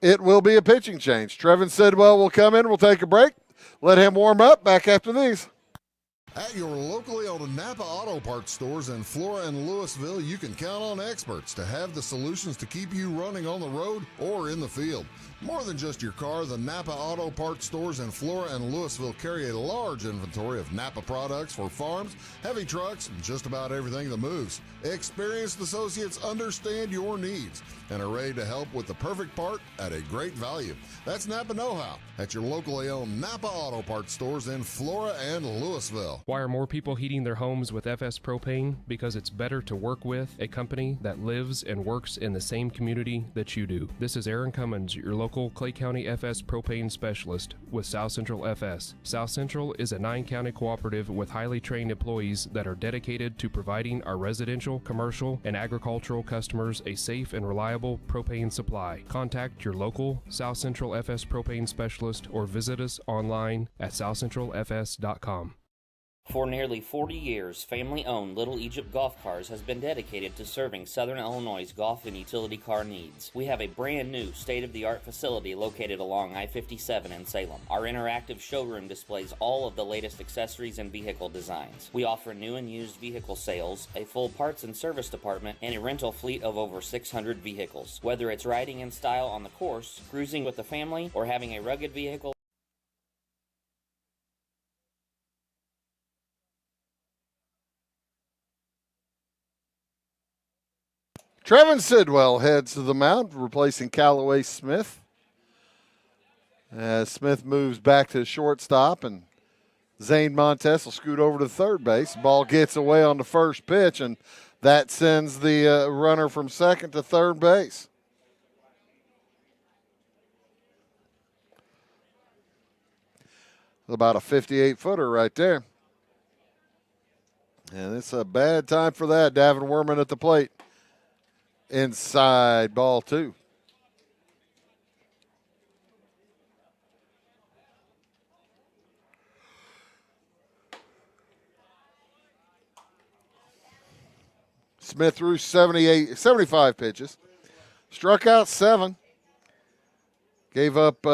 It will be a pitching change. Trevin Sidwell will come in. We'll take a break. Let him warm up. Back after these. At your locally owned Napa Auto Parts stores in Flora and Louisville, you can count on experts to have the solutions to keep you running on the road or in the field. More than just your car, the Napa Auto Parts stores in Flora and Louisville carry a large inventory of Napa products for farms, heavy trucks, and just about everything that moves. Experienced associates understand your needs and are ready to help with the perfect part at a great value. That's Napa Know-How at your locally owned Napa Auto Parts stores in Flora and Louisville. Why are more people heating their homes with FS Propane? Because it's better to work with a company that lives and works in the same community that you do. This is Aaron Cummins, your local Clay County FS Propane specialist with South Central FS. South Central is a 9-county cooperative with highly trained employees that are dedicated to providing our residential, commercial, and agricultural customers a safe and reliable propane supply. Contact your local South Central FS Propane specialist or visit us online at southcentralfs.com. For nearly 40 years, family-owned Little Egypt Golf Cars has been dedicated to serving Southern Illinois' golf and utility car needs. We have a brand new state-of-the-art facility located along I-57 in Salem. Our interactive showroom displays all of the latest accessories and vehicle designs. We offer new and used vehicle sales, a full parts and service department, and a rental fleet of over 600 vehicles. Whether it's riding in style on the course, cruising with the family, or having a rugged vehicle, Trevin Sidwell heads to the mound, replacing Callaway Smith. As Smith moves back to shortstop, and Zane Montes will scoot over to third base. Ball gets away on the first pitch, and that sends the runner from second to third base. About a 58-footer right there. And it's a bad time for that. Davin Werman at the plate. Inside, ball 2. Smith threw 75 pitches. Struck out 7. Gave up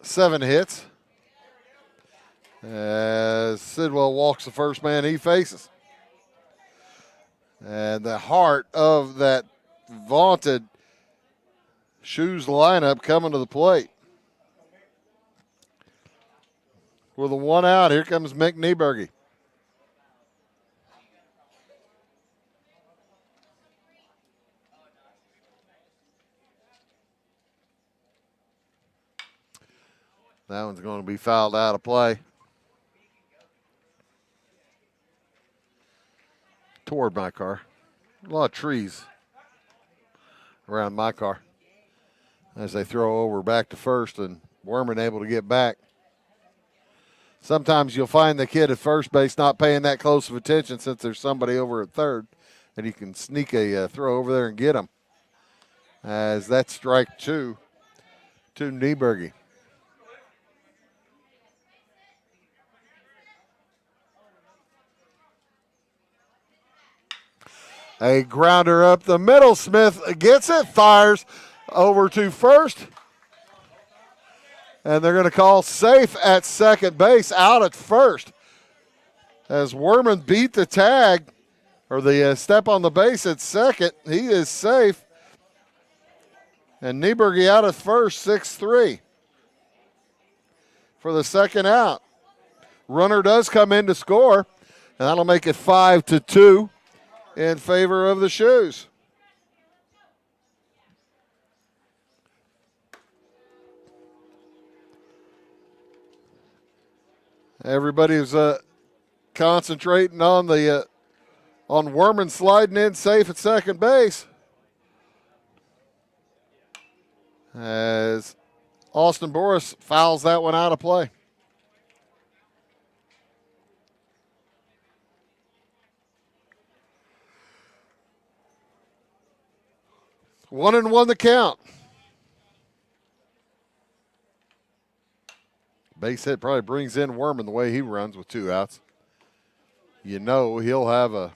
7 hits. As Sidwell walks the first man he faces. And the heart of that vaunted Shoes lineup coming to the plate. With a 1 out, here comes Mick Nieberge. That one's going to be fouled out of play. Toward my car. A lot of trees around my car as they throw over back to first, and Werman able to get back. Sometimes you'll find the kid at first base not paying that close of attention since there's somebody over at third, and you can sneak a throw over there and get him. As that's strike 2 to Nieberge. A grounder up the middle. Smith gets it, fires over to first. And they're going to call safe at second base, out at first. As Werman beat the tag, or the step on the base at second, he is safe. And Nieberge out at first, 6-3 for the second out. Runner does come in to score, and that'll make it 5-2. In favor of the Shoes. Everybody's concentrating on the on Werman sliding in safe at second base. As Austin Boris fouls that one out of play. 1-1 the count. Base hit probably brings in Werman the way he runs with 2 outs. You know he'll have a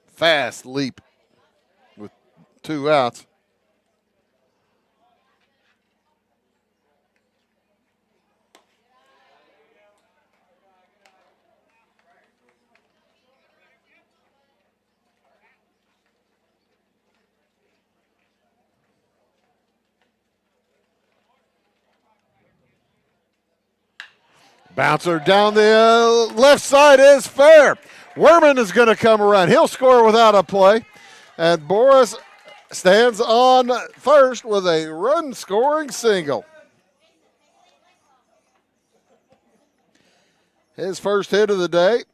fast leap with 2 outs. Bouncer down the left side is fair. Werman is going to come around. He'll score without a play. And Boris stands on first with a run-scoring single. His first hit of the day.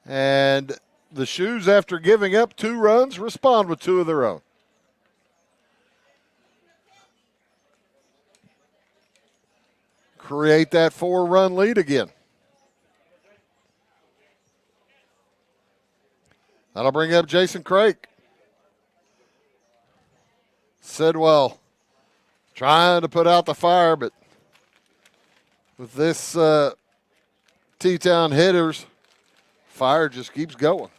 And the Shoes, after giving up 2 runs, respond with 2 of their own. Create that 4-run lead again. That'll bring up Jason Craik. Sidwell trying to put out the fire, but with this T-Town hitters, fire just keeps going.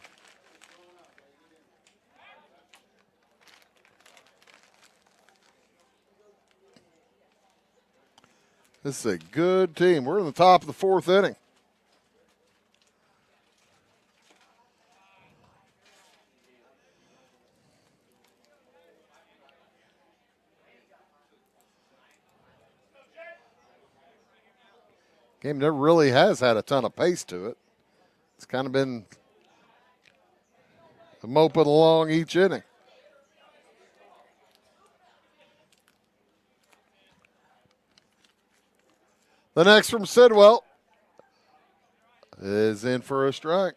This is a good team. We're in the top of the 4th inning. Game never really has had a ton of pace to it. It's kind of been moping along each inning. The next from Sidwell is in for a strike.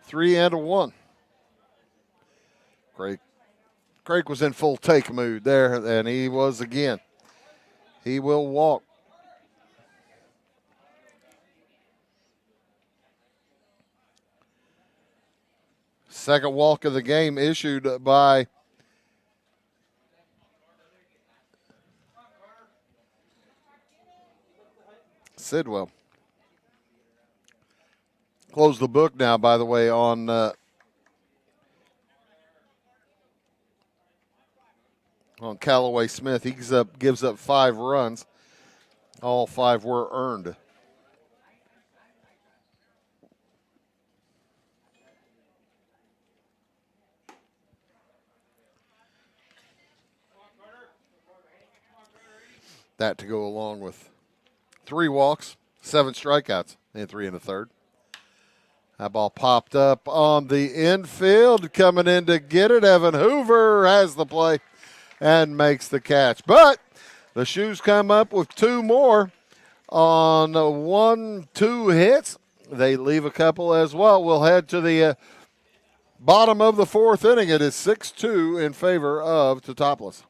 3-1. Craig was in full take mood there, and he was again. He will walk. Second walk of the game issued by Sidwell. Close the book now, by the way, on Callaway Smith. He gives up 5 runs. All 5 were earned. That to go along with 3 walks, 7 strikeouts, and 3 in the third. That ball popped up on the infield. Coming in to get it, Evan Hoover has the play and makes the catch. But the Shoes come up with 2 more on 1-2 hits. They leave a couple as well. We'll head to the bottom of the 4th inning. It is 6-2 in favor of Teutopolis.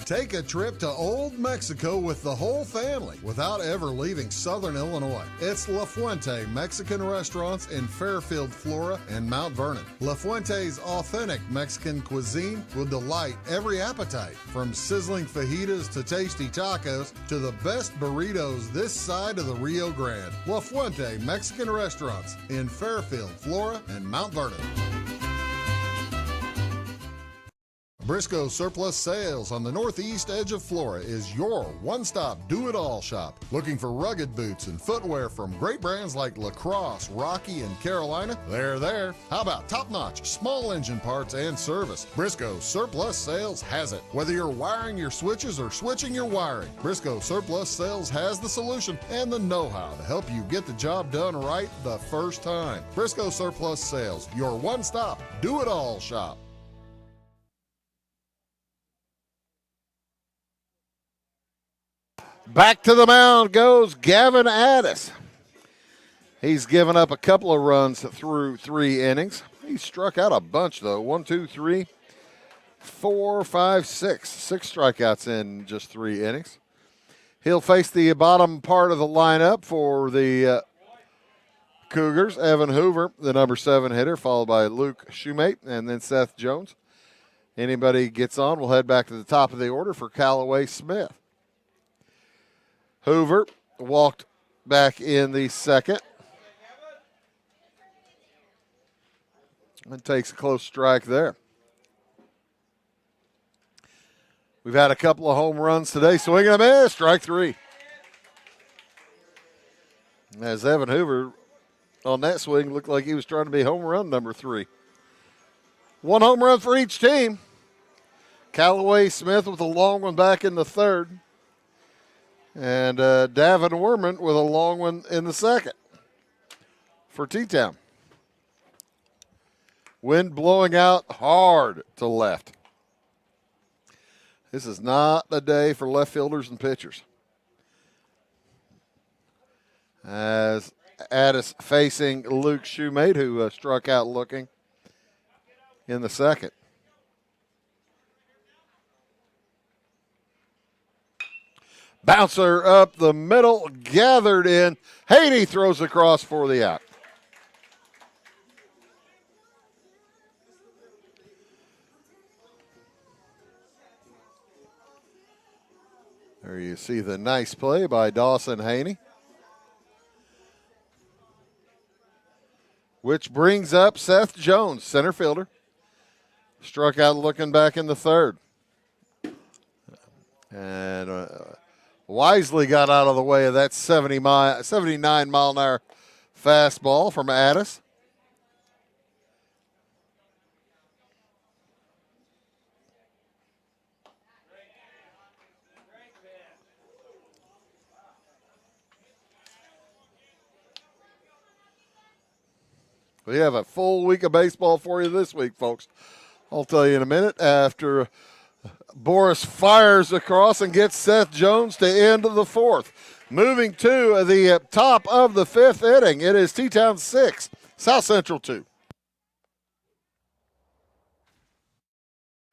Take a trip to Old Mexico with the whole family without ever leaving Southern Illinois. It's La Fuente Mexican Restaurants in Fairfield, Flora, and Mount Vernon. La Fuente's authentic Mexican cuisine will delight every appetite, from sizzling fajitas to tasty tacos to the best burritos this side of the Rio Grande. La Fuente Mexican Restaurants in Fairfield, Flora, and Mount Vernon. Briscoe Surplus Sales on the northeast edge of Flora is your one-stop do-it-all shop. Looking for rugged boots and footwear from great brands like Lacrosse, Rocky, and Carolina? They're there. How about top-notch small engine parts and service? Briscoe Surplus Sales has it. Whether you're wiring your switches or switching your wiring, Briscoe Surplus Sales has the solution and the know-how to help you get the job done right the first time. Briscoe Surplus Sales, your one-stop do-it-all shop. Back to the mound goes Gavin Addis. He's given up a couple of runs through 3 innings. He struck out a bunch, though. 1, 2, 3, 4, 5, 6. 6 strikeouts in just 3 innings. He'll face the bottom part of the lineup for the Cougars. Evan Hoover, the number 7 hitter, followed by Luke Shoemate and then Seth Jones. Anybody gets on, we'll head back to the top of the order for Callaway Smith. Hoover walked back in the second and takes a close strike there. We've had a couple of home runs today. Swing and a miss, strike 3. As Evan Hoover on that swing looked like he was trying to be home run number 3. 1 home run for each team. Callaway Smith with a long one back in the third. And Davin Werman with a long one in the second for T-Town. Wind blowing out hard to left. This is not a day for left fielders and pitchers. As Addis facing Luke Shoemate, who struck out looking in the second. Bouncer up the middle, gathered in. Haney throws across for the out. There you see the nice play by Dawson Haney. Which brings up Seth Jones, center fielder. Struck out looking back in the third. And wisely got out of the way of that 79-mile-an-hour fastball from Addis. We have a full week of baseball for you this week, folks. I'll tell you in a minute after Boris fires across and gets Seth Jones to end the fourth. Moving to the top of the fifth inning, it is T-Town 6, South Central 2.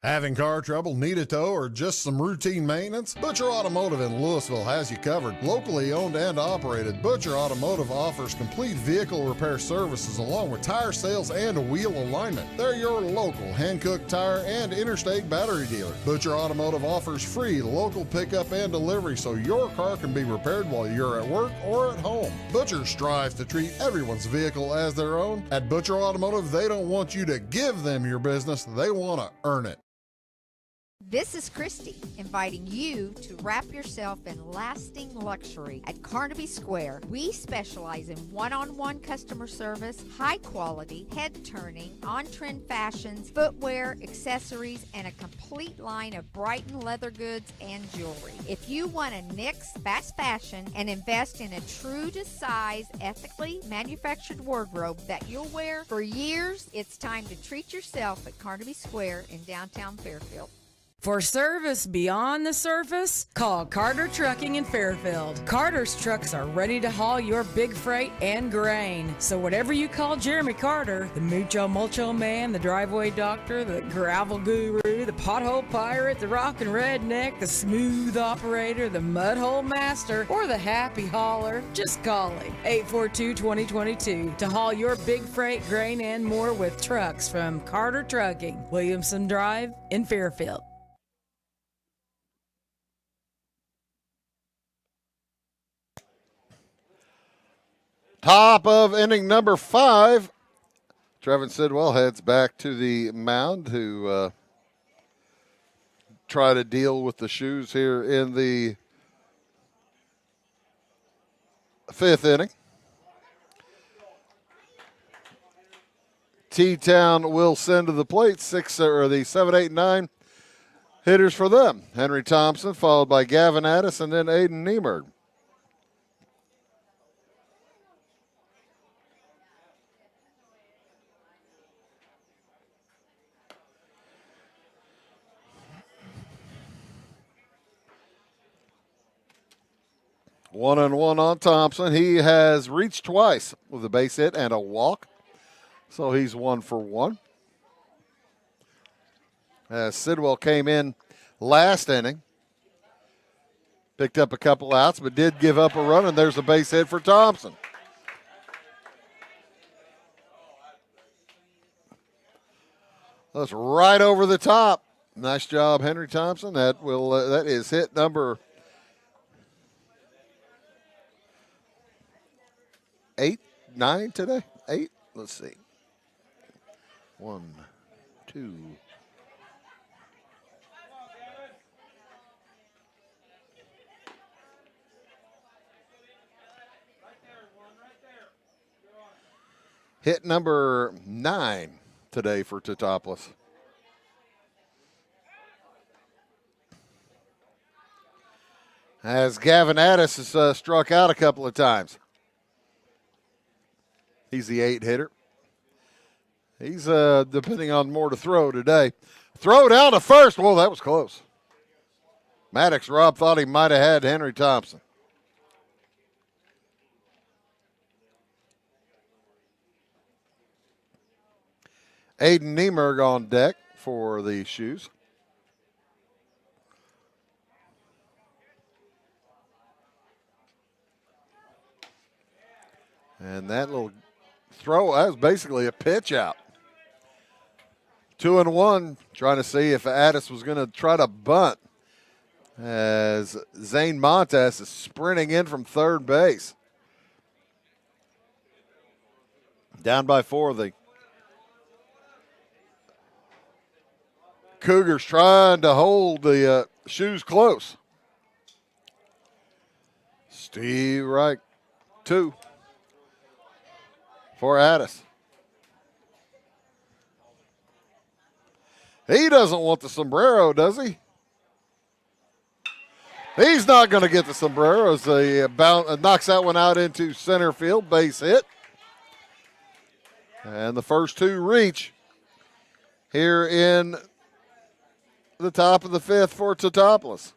Having car trouble, need a tow, or just some routine maintenance? Butcher Automotive in Louisville has you covered. Locally owned and operated, Butcher Automotive offers complete vehicle repair services along with tire sales and wheel alignment. They're your local Hankook tire and interstate battery dealer. Butcher Automotive offers free local pickup and delivery so your car can be repaired while you're at work or at home. Butcher strives to treat everyone's vehicle as their own. At Butcher Automotive, they don't want you to give them your business, they want to earn it. This is Christy, inviting you to wrap yourself in lasting luxury at Carnaby Square. We specialize in one-on-one customer service, high quality, head-turning, on-trend fashions, footwear, accessories, and a complete line of Brighton leather goods and jewelry. If you want to nix fast fashion and invest in a true-to-size, ethically manufactured wardrobe that you'll wear for years, it's time to treat yourself at Carnaby Square in downtown Fairfield. For service beyond the surface, call Carter Trucking in Fairfield. Carter's trucks are ready to haul your big freight and grain. So whatever you call Jeremy Carter, the Mucho Mulcho Man, the driveway doctor, the gravel guru, the pothole pirate, the rockin' redneck, the smooth operator, the mudhole master, or the happy hauler, just call him. 842-2022 to haul your big freight, grain, and more with trucks from Carter Trucking, Williamson Drive in Fairfield. Top of inning number 5. Trevin Sidwell heads back to the mound to try to deal with the shoes here in the 5th inning. T-Town will send to the plate the 7, 8, 9 hitters for them. Henry Thompson, followed by Gavin Addis, and then Aiden Niemerg. One and one on Thompson. He has reached twice with a base hit and a walk. So he's 1 for 1. As Sidwell came in last inning, picked up a couple outs, but did give up a run, and there's a base hit for Thompson. That's right over the top. Nice job, Henry Thompson. That is hit number 8, 9 today? 8? Let's see. 1, 2. Hit number 9 today for Teutopolis. As Gavin Addis has struck out a couple of times. He's the 8 hitter. He's depending on more to throw today. Throw down to first. Whoa, that was close. Maddox Rob thought he might have had Henry Thompson. Aiden Niemerg on deck for the Shoes. And that little throw, that was basically a pitch out. 2 and 1, trying to see if Addis was going to try to bunt as Zane Montes is sprinting in from third base. Down by 4, the Cougars trying to hold the Shoes close. Steve Reich, 2 for Addis. He doesn't want the sombrero, does he? He's not going to get the sombrero as he knocks that one out into center field, base hit. And the first two reach here in the top of the fifth for Teutopolis.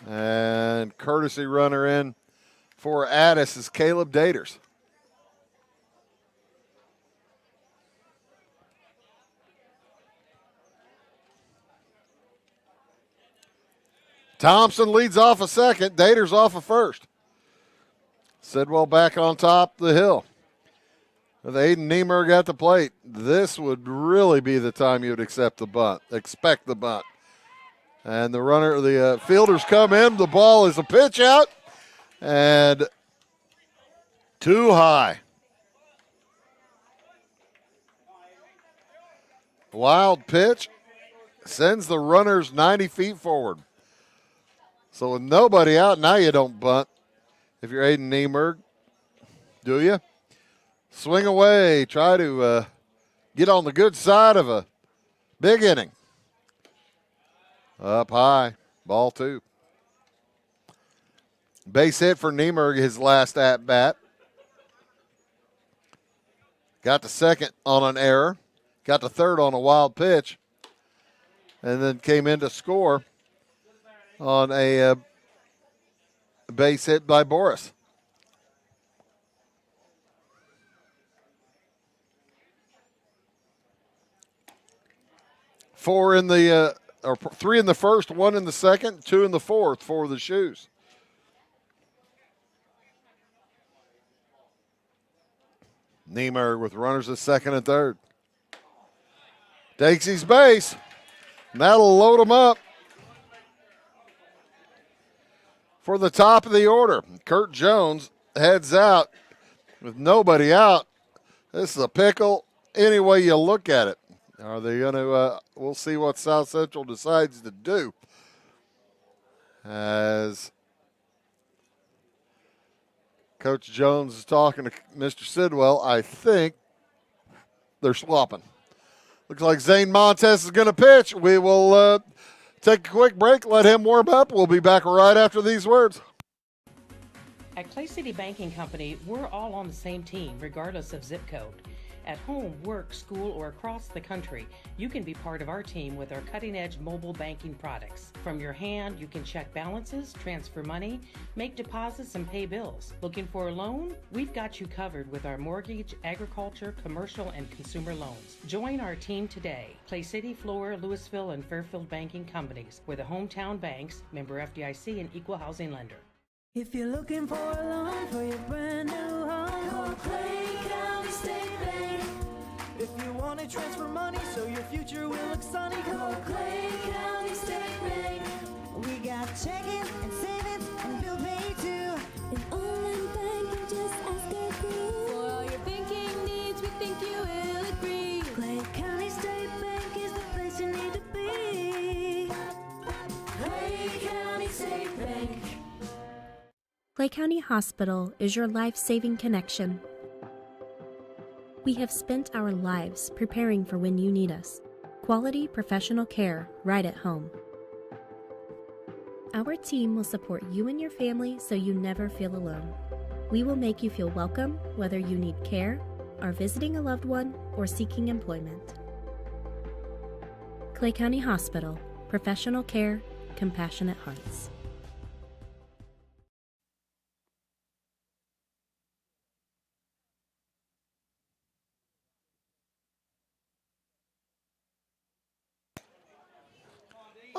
And courtesy runner in for Addis is Caleb Daters. Thompson leads off a second. Daters off a first. Sidwell back on top of the hill. With Aiden Niemerg at the plate, this would really be the time you would expect the bunt. And the fielders come in. The ball is a pitch out and too high. Wild pitch sends the runners 90 feet forward. So with nobody out, now you don't bunt. If you're Aiden Niemerg, do you? Swing away. Try to get on the good side of a big inning. Up high. Ball two. Base hit for Niemerg, his last at-bat. Got to second on an error. Got to third on a wild pitch. And then came in to score on a base hit by Boris. Three in the first, one in the second, two in the fourth for the Shoes. Niemerg with runners at second and third. Takes his base. And that'll load him up for the top of the order. Kurt Jones heads out with nobody out. This is a pickle any way you look at it. Are they going to, we'll see what South Central decides to do. As Coach Jones is talking to Mr. Sidwell, I think they're swapping. Looks like Zane Montez is going to pitch. We will take a quick break, let him warm up. We'll be back right after these words. At Clay City Banking Company, we're all on the same team, regardless of zip code. At home, work, school, or across the country, you can be part of our team with our cutting-edge mobile banking products. From your hand, you can check balances, transfer money, make deposits, and pay bills. Looking for a loan? We've got you covered with our mortgage, agriculture, commercial, and consumer loans. Join our team today. Clay City, Flora, Louisville, and Fairfield Banking Companies. We're the hometown banks, member FDIC, and equal housing lender. If you're looking for a loan for your brand new home, call Clay County State Bank. If you want to transfer money so your future will look sunny, call Clay County State Bank. We got checking and savings and bill pay too. An online banking, just ask our crew. For all your banking needs, we think you will agree. Clay County State Bank is the place you need to be. Clay County State Bank. Clay County Hospital is your life-saving connection. We have spent our lives preparing for when you need us. Quality professional care right at home. Our team will support you and your family so you never feel alone. We will make you feel welcome whether you need care, are visiting a loved one, or seeking employment. Clay County Hospital. Professional care, compassionate hearts.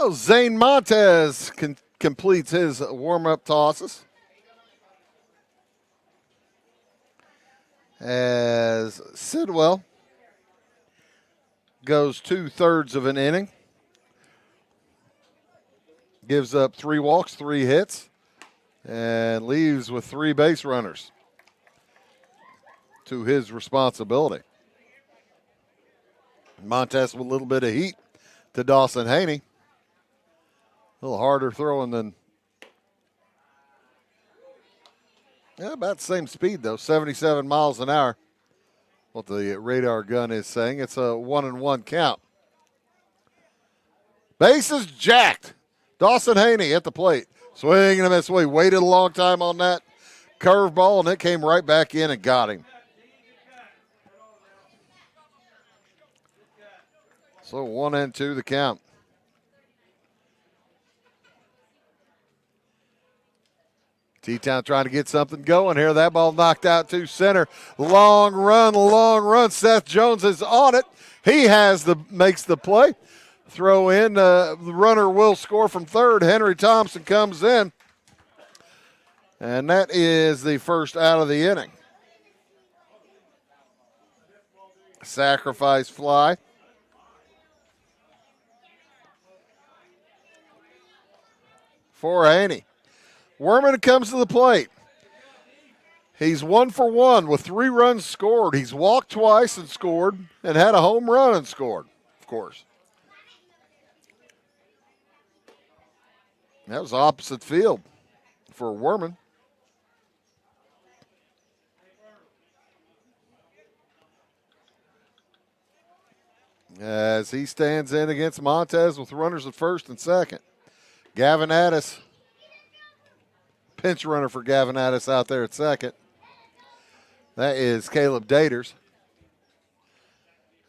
Oh, Zane Montez completes his warm-up tosses. As Sidwell goes 2/3 of an inning. Gives up 3 walks, 3 hits, and leaves with 3 base runners to his responsibility. Montez with a little bit of heat to Dawson Haney. A little harder throwing than, about the same speed, though, 77 miles an hour. What the radar gun is saying. It's a 1-1 count. Bases jacked. Dawson Haney at the plate. Swing and a miss. We waited a long time on that curveball, and it came right back in and got him. So 1-2 the count. T-Town trying to get something going here. That ball knocked out to center. Long run. Seth Jones is on it. He makes the play. Throw in. The runner will score from third. Henry Thompson comes in. And that is the first out of the inning. Sacrifice fly. For Haney. Werman comes to the plate. He's 1 for 1 with 3 runs scored. He's walked twice and scored and had a home run and scored, of course. That was opposite field for Werman. As he stands in against Montez with runners at first and second. Gavin Addis, pinch runner for Gavin Addis out there at second. That is Caleb Daters.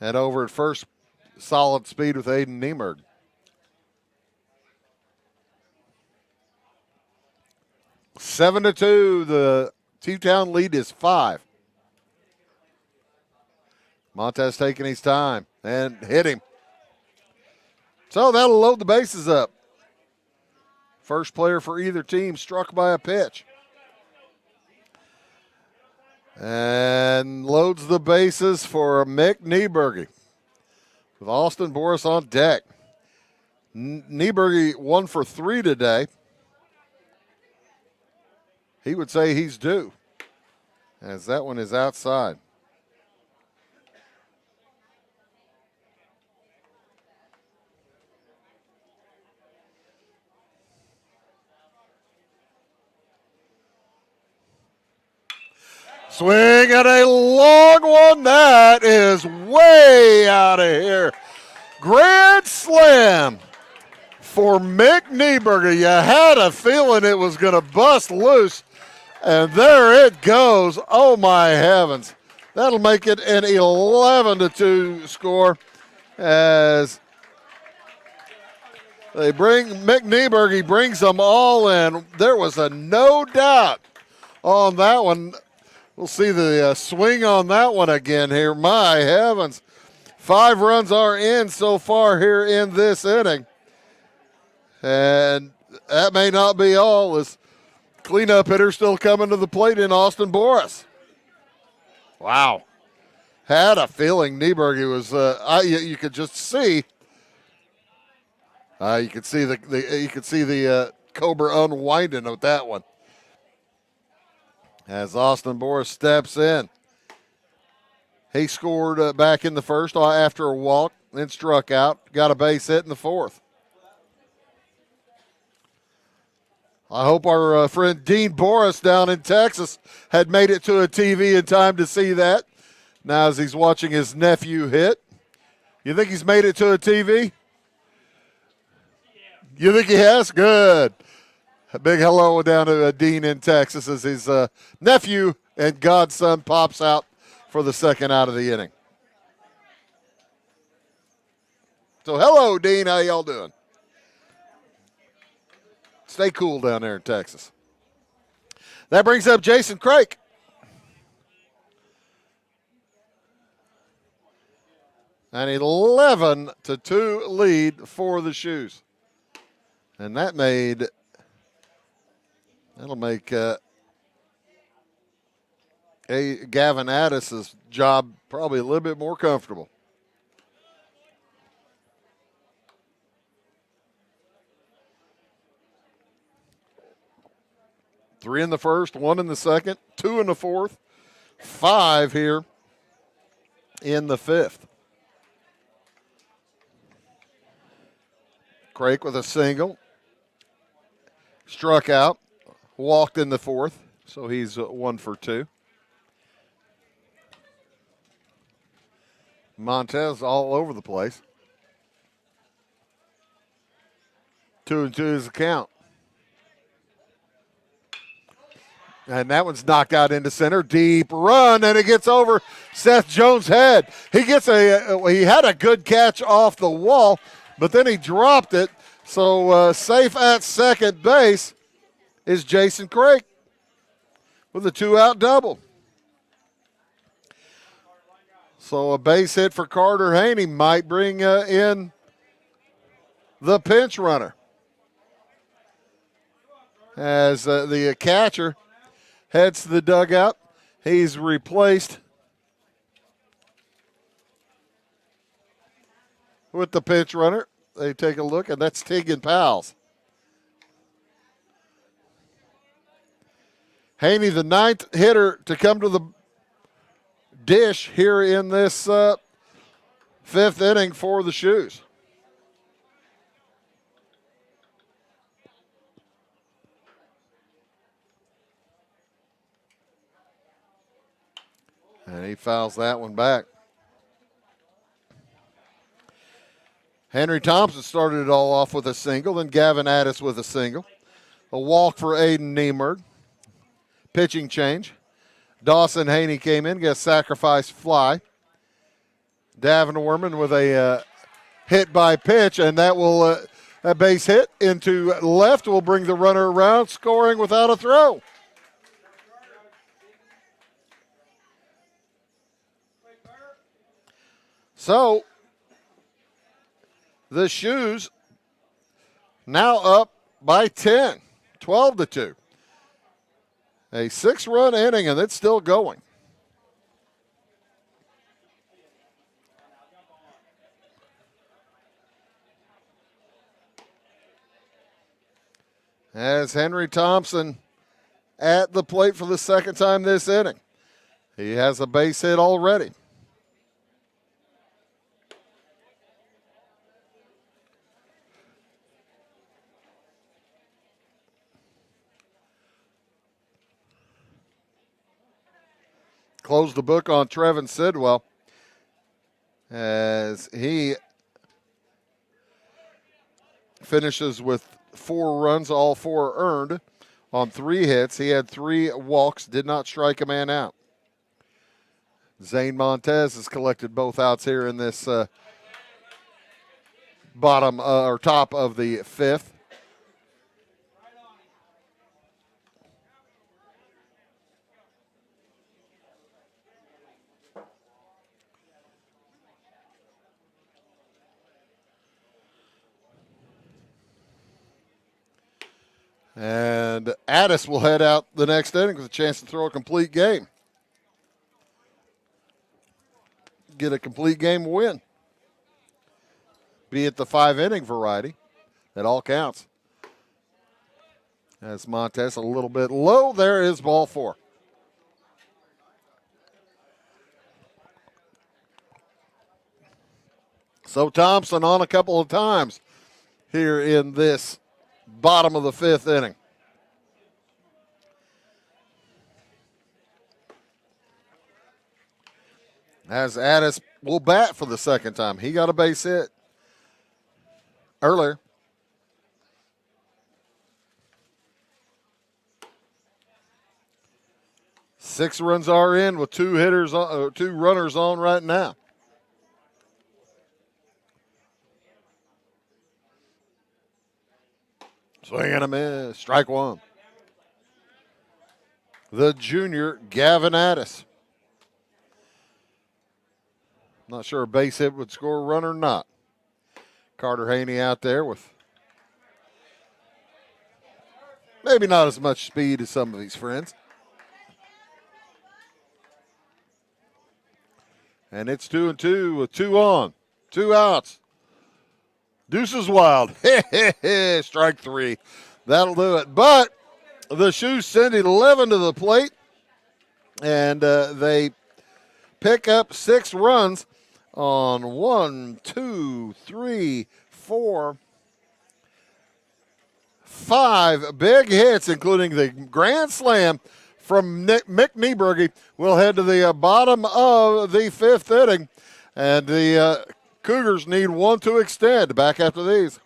And over at first, solid speed with Aiden Niemerg. 7-2, the T-Town lead is 5. Montez taking his time and hit him. So that'll load the bases up. First player for either team struck by a pitch. And loads the bases for Mick Nieberge with Austin Boris on deck. Nieberge 1 for 3 today. He would say he's due, as that one is outside. Swing at a long one. That is way out of here. Grand slam for Mick Nieberger. You had a feeling it was going to bust loose, and there it goes. Oh, my heavens. That'll make it an 11-2 score as they bring Mick Nieberger. He brings them all in. There was a no doubt on that one. We'll see the swing on that one again here. My heavens. 5 runs are in so far here in this inning. And that may not be all, as cleanup hitter still coming to the plate in Austin Boris. Wow. Had a feeling Nieberger was, you could just see, you could see the Cobra unwinding with that one. As Austin Boris steps in. He scored back in the first after a walk, then struck out, got a base hit in the fourth. I hope our friend Dean Boris down in Texas had made it to a TV in time to see that. Now as he's watching his nephew hit. You think he's made it to a TV? You think he has? Good. A big hello down to Dean in Texas as his nephew and godson pops out for the second out of the inning. So hello, Dean. How y'all doing? Stay cool down there in Texas. That brings up Jason Craik. An 11-2 lead for the Shoes. And that'll make Gavin Addis's job probably a little bit more comfortable. Three in the first, 1 in the second, 2 in the fourth, 5 here in the fifth. Craik with a single. Struck out, walked in the fourth, so he's 1 for 2. Montez all over the place. 2-2 is the count. And that one's knocked out into center. Deep run, and it gets over Seth Jones' head. He had a good catch off the wall, but then he dropped it. So safe at second base is Jason Craig with a 2-out double. So a base hit for Carter Haney might bring in the pinch runner. As the catcher heads to the dugout, he's replaced with the pinch runner. They take a look, and that's Tegan Powles. Haney, the 9th hitter to come to the dish here in this 5th inning for the Shoes. And he fouls that one back. Henry Thompson started it all off with a single, then Gavin Addis with a single. A walk for Aiden Niemerg. Pitching change. Dawson Haney came in, got a sacrifice fly. Davin Werman with a hit by pitch, and that will a base hit into left will bring the runner around, scoring without a throw. So the Shoes now up by 10, 12-2. A 6-run inning, and it's still going. As Henry Thompson at the plate for the second time this inning. He has a base hit already. Close the book on Trevin Sidwell as he finishes with 4 runs, all 4 earned on 3 hits. He had 3 walks, did not strike a man out. Zane Montez has collected both outs here in this bottom or top of the 5th. And Addis will head out the next inning with a chance to throw a complete game. Get a complete game win. Be it the 5-inning variety. That all counts. As Montez a little bit low, there is ball 4. So Thompson on a couple of times here in this bottom of the 5th inning. As Addis will bat for the second time. He got a base hit earlier. Six runs are in with 2 runners on right now. Swing and a miss. Strike 1. The junior, Gavin Addis. Not sure a base hit would score a run or not. Carter Haney out there with maybe not as much speed as some of these friends. And it's 2-2 with 2 on. 2 outs. Deuces wild. Strike 3. That'll do it. But the Shoes send 11 to the plate, and they pick up 6 runs on 1, 2, 3, 4, 5 big hits, including the grand slam from Mick Nieberge. We'll head to the bottom of the 5th inning, and the Cougars need 1 to extend. Back after these.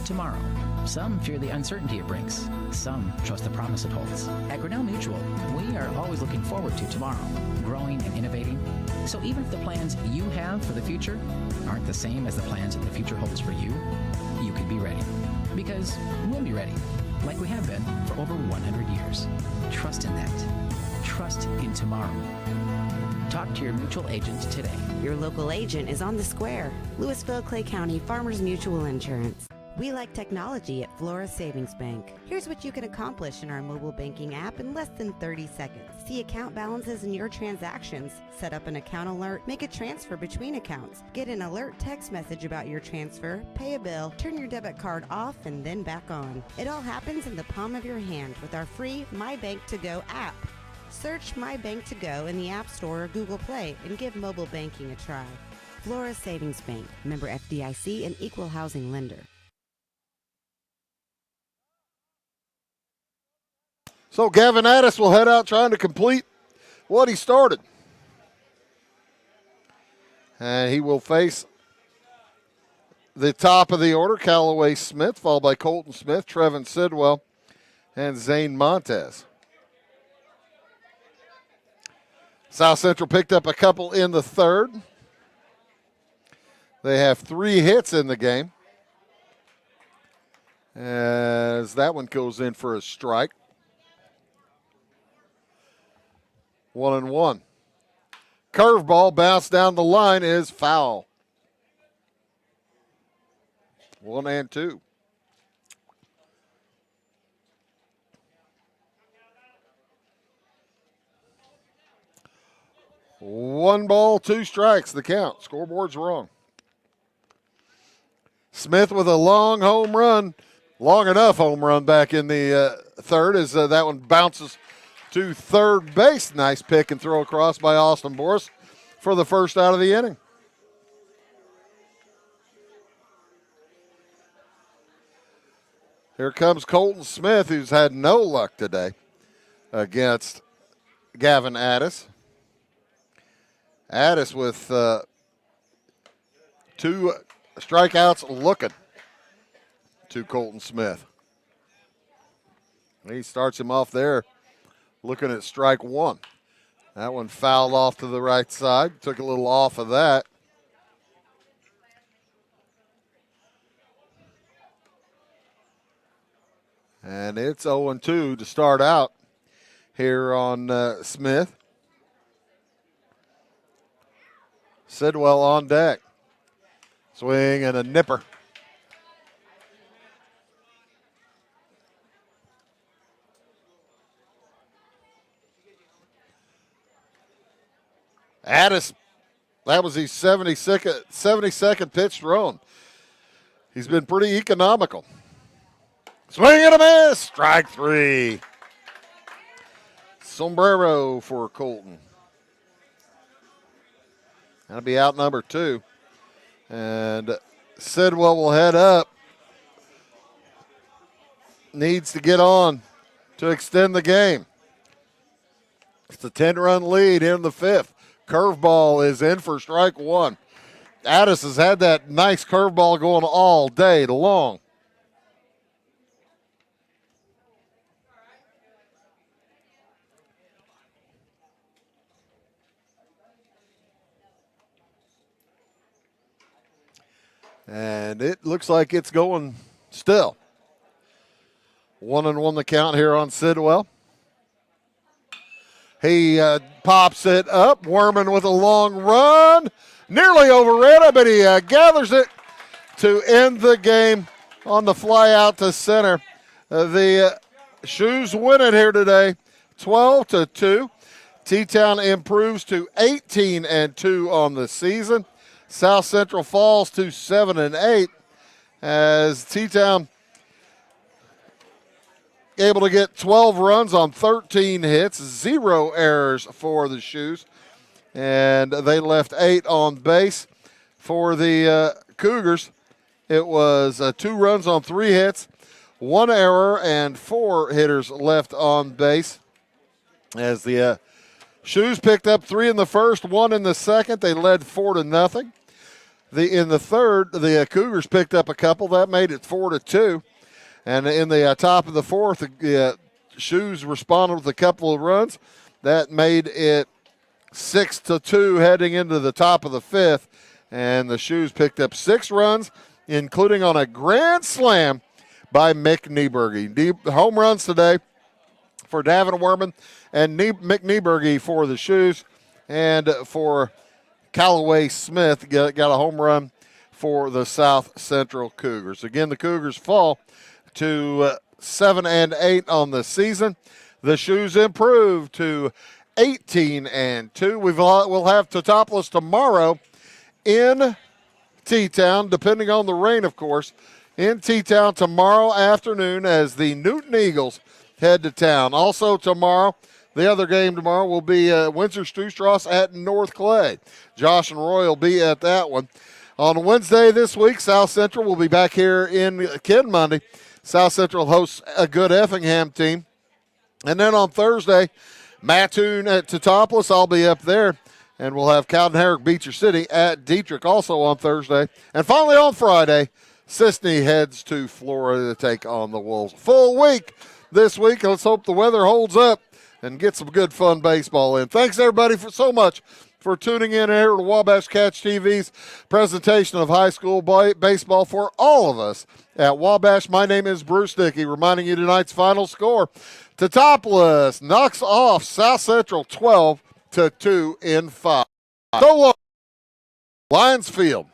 Tomorrow, Some fear the uncertainty it brings. Some trust the promise it holds. At Grinnell Mutual, we are always looking forward to tomorrow, growing and innovating. So even if the plans you have for the future aren't the same as the plans the future holds for you, you can be ready. Because we'll be ready, like we have been for over 100 years. Trust in that. Trust in tomorrow. Talk to your mutual agent today. Your local agent is on the square. Louisville, Clay County Farmers Mutual Insurance. We like technology at Flora Savings Bank. Here's what you can accomplish in our mobile banking app in less than 30 seconds. See account balances in your transactions, set up an account alert, make a transfer between accounts, get an alert text message about your transfer, pay a bill, turn your debit card off and then back on. It all happens in the palm of your hand with our free My Bank to Go app. Search My Bank to Go in the App Store or Google Play and give mobile banking a try. Flora Savings Bank, member FDIC and equal housing lender. So Gavin Addis will head out trying to complete what he started. And he will face the top of the order, Callaway Smith, followed by Colton Smith, Trevin Sidwell, and Zane Montez. South Central picked up a couple in the third. They have 3 hits in the game, as that one goes in for a strike. 1-1. Curveball bounced down the line is foul. 1-2. One ball, 2 strikes, the count. Scoreboard's wrong. Smith with a long home run, long enough home run back in the third as that one bounces to third base. Nice pick and throw across by Austin Boris for the first out of the inning. Here comes Colton Smith, who's had no luck today against Gavin Addis. Addis with 2 strikeouts looking to Colton Smith. He starts him off there looking at strike 1. That one fouled off to the right side. Took a little off of that. And it's 0-2 to start out here on Smith. Sidwell on deck. Swing and a nipper. Addis, that was his 72nd pitch thrown. He's been pretty economical. Swing and a miss. Strike 3. Sombrero for Colton. That'll be out number 2. And Sidwell will head up. Needs to get on to extend the game. It's a 10-run lead in the 5th. Curveball is in for strike 1. Addis has had that nice curveball going all day long. And it looks like it's going still. 1-1 the count here on Sidwell. He pops it up. Werman with a long run. Nearly overran it, but he gathers it to end the game on the fly out to center. The Shoes win it here today, 12-2. T-Town improves to 18-2 on the season. South Central falls to 7-8 as T-Town able to get 12 runs on 13 hits, 0 errors for the Shoes, and they left 8 on base. For the Cougars, it was 2 runs on 3 hits, 1 error, and 4 hitters left on base. As the Shoes picked up 3 in the first, 1 in the second. They led 4-0. In the third, the Cougars picked up a couple. That made it 4-2. And in the top of the fourth, Shoes responded with a couple of runs. That made it 6-2 heading into the top of the fifth. And the Shoes picked up 6 runs, including on a grand slam by Mick Nieberge. Home runs today for Davin Werman and Mick Nieberge for the Shoes. And for Callaway Smith, got a home run for the South Central Cougars. Again, the Cougars fall to 7-8 on the season. The Shoes improve to 18-2. We'll have Teutopolis tomorrow in T-Town, depending on the rain, of course, in T-Town tomorrow afternoon as the Newton Eagles head to town. Also tomorrow, the other game tomorrow will be Windsor Stewstrass at North Clay. Josh and Roy will be at that one. On Wednesday this week, South Central will be back here in Monday. South Central hosts a good Effingham team. And then on Thursday, Mattoon at Teutopolis. I'll be up there. And we'll have Cowden Herrick Beecher City at Dietrich also on Thursday. And finally on Friday, Sisney heads to Florida to take on the Wolves. Full week this week. Let's hope the weather holds up and get some good fun baseball in. Thanks everybody so much for tuning in here to Wabash Catch TV's presentation of high school baseball for all of us at Wabash. My name is Bruce Dickey, reminding you tonight's final score. Teutopolis knocks off South Central 12-2 in 5. So long, Lions Field.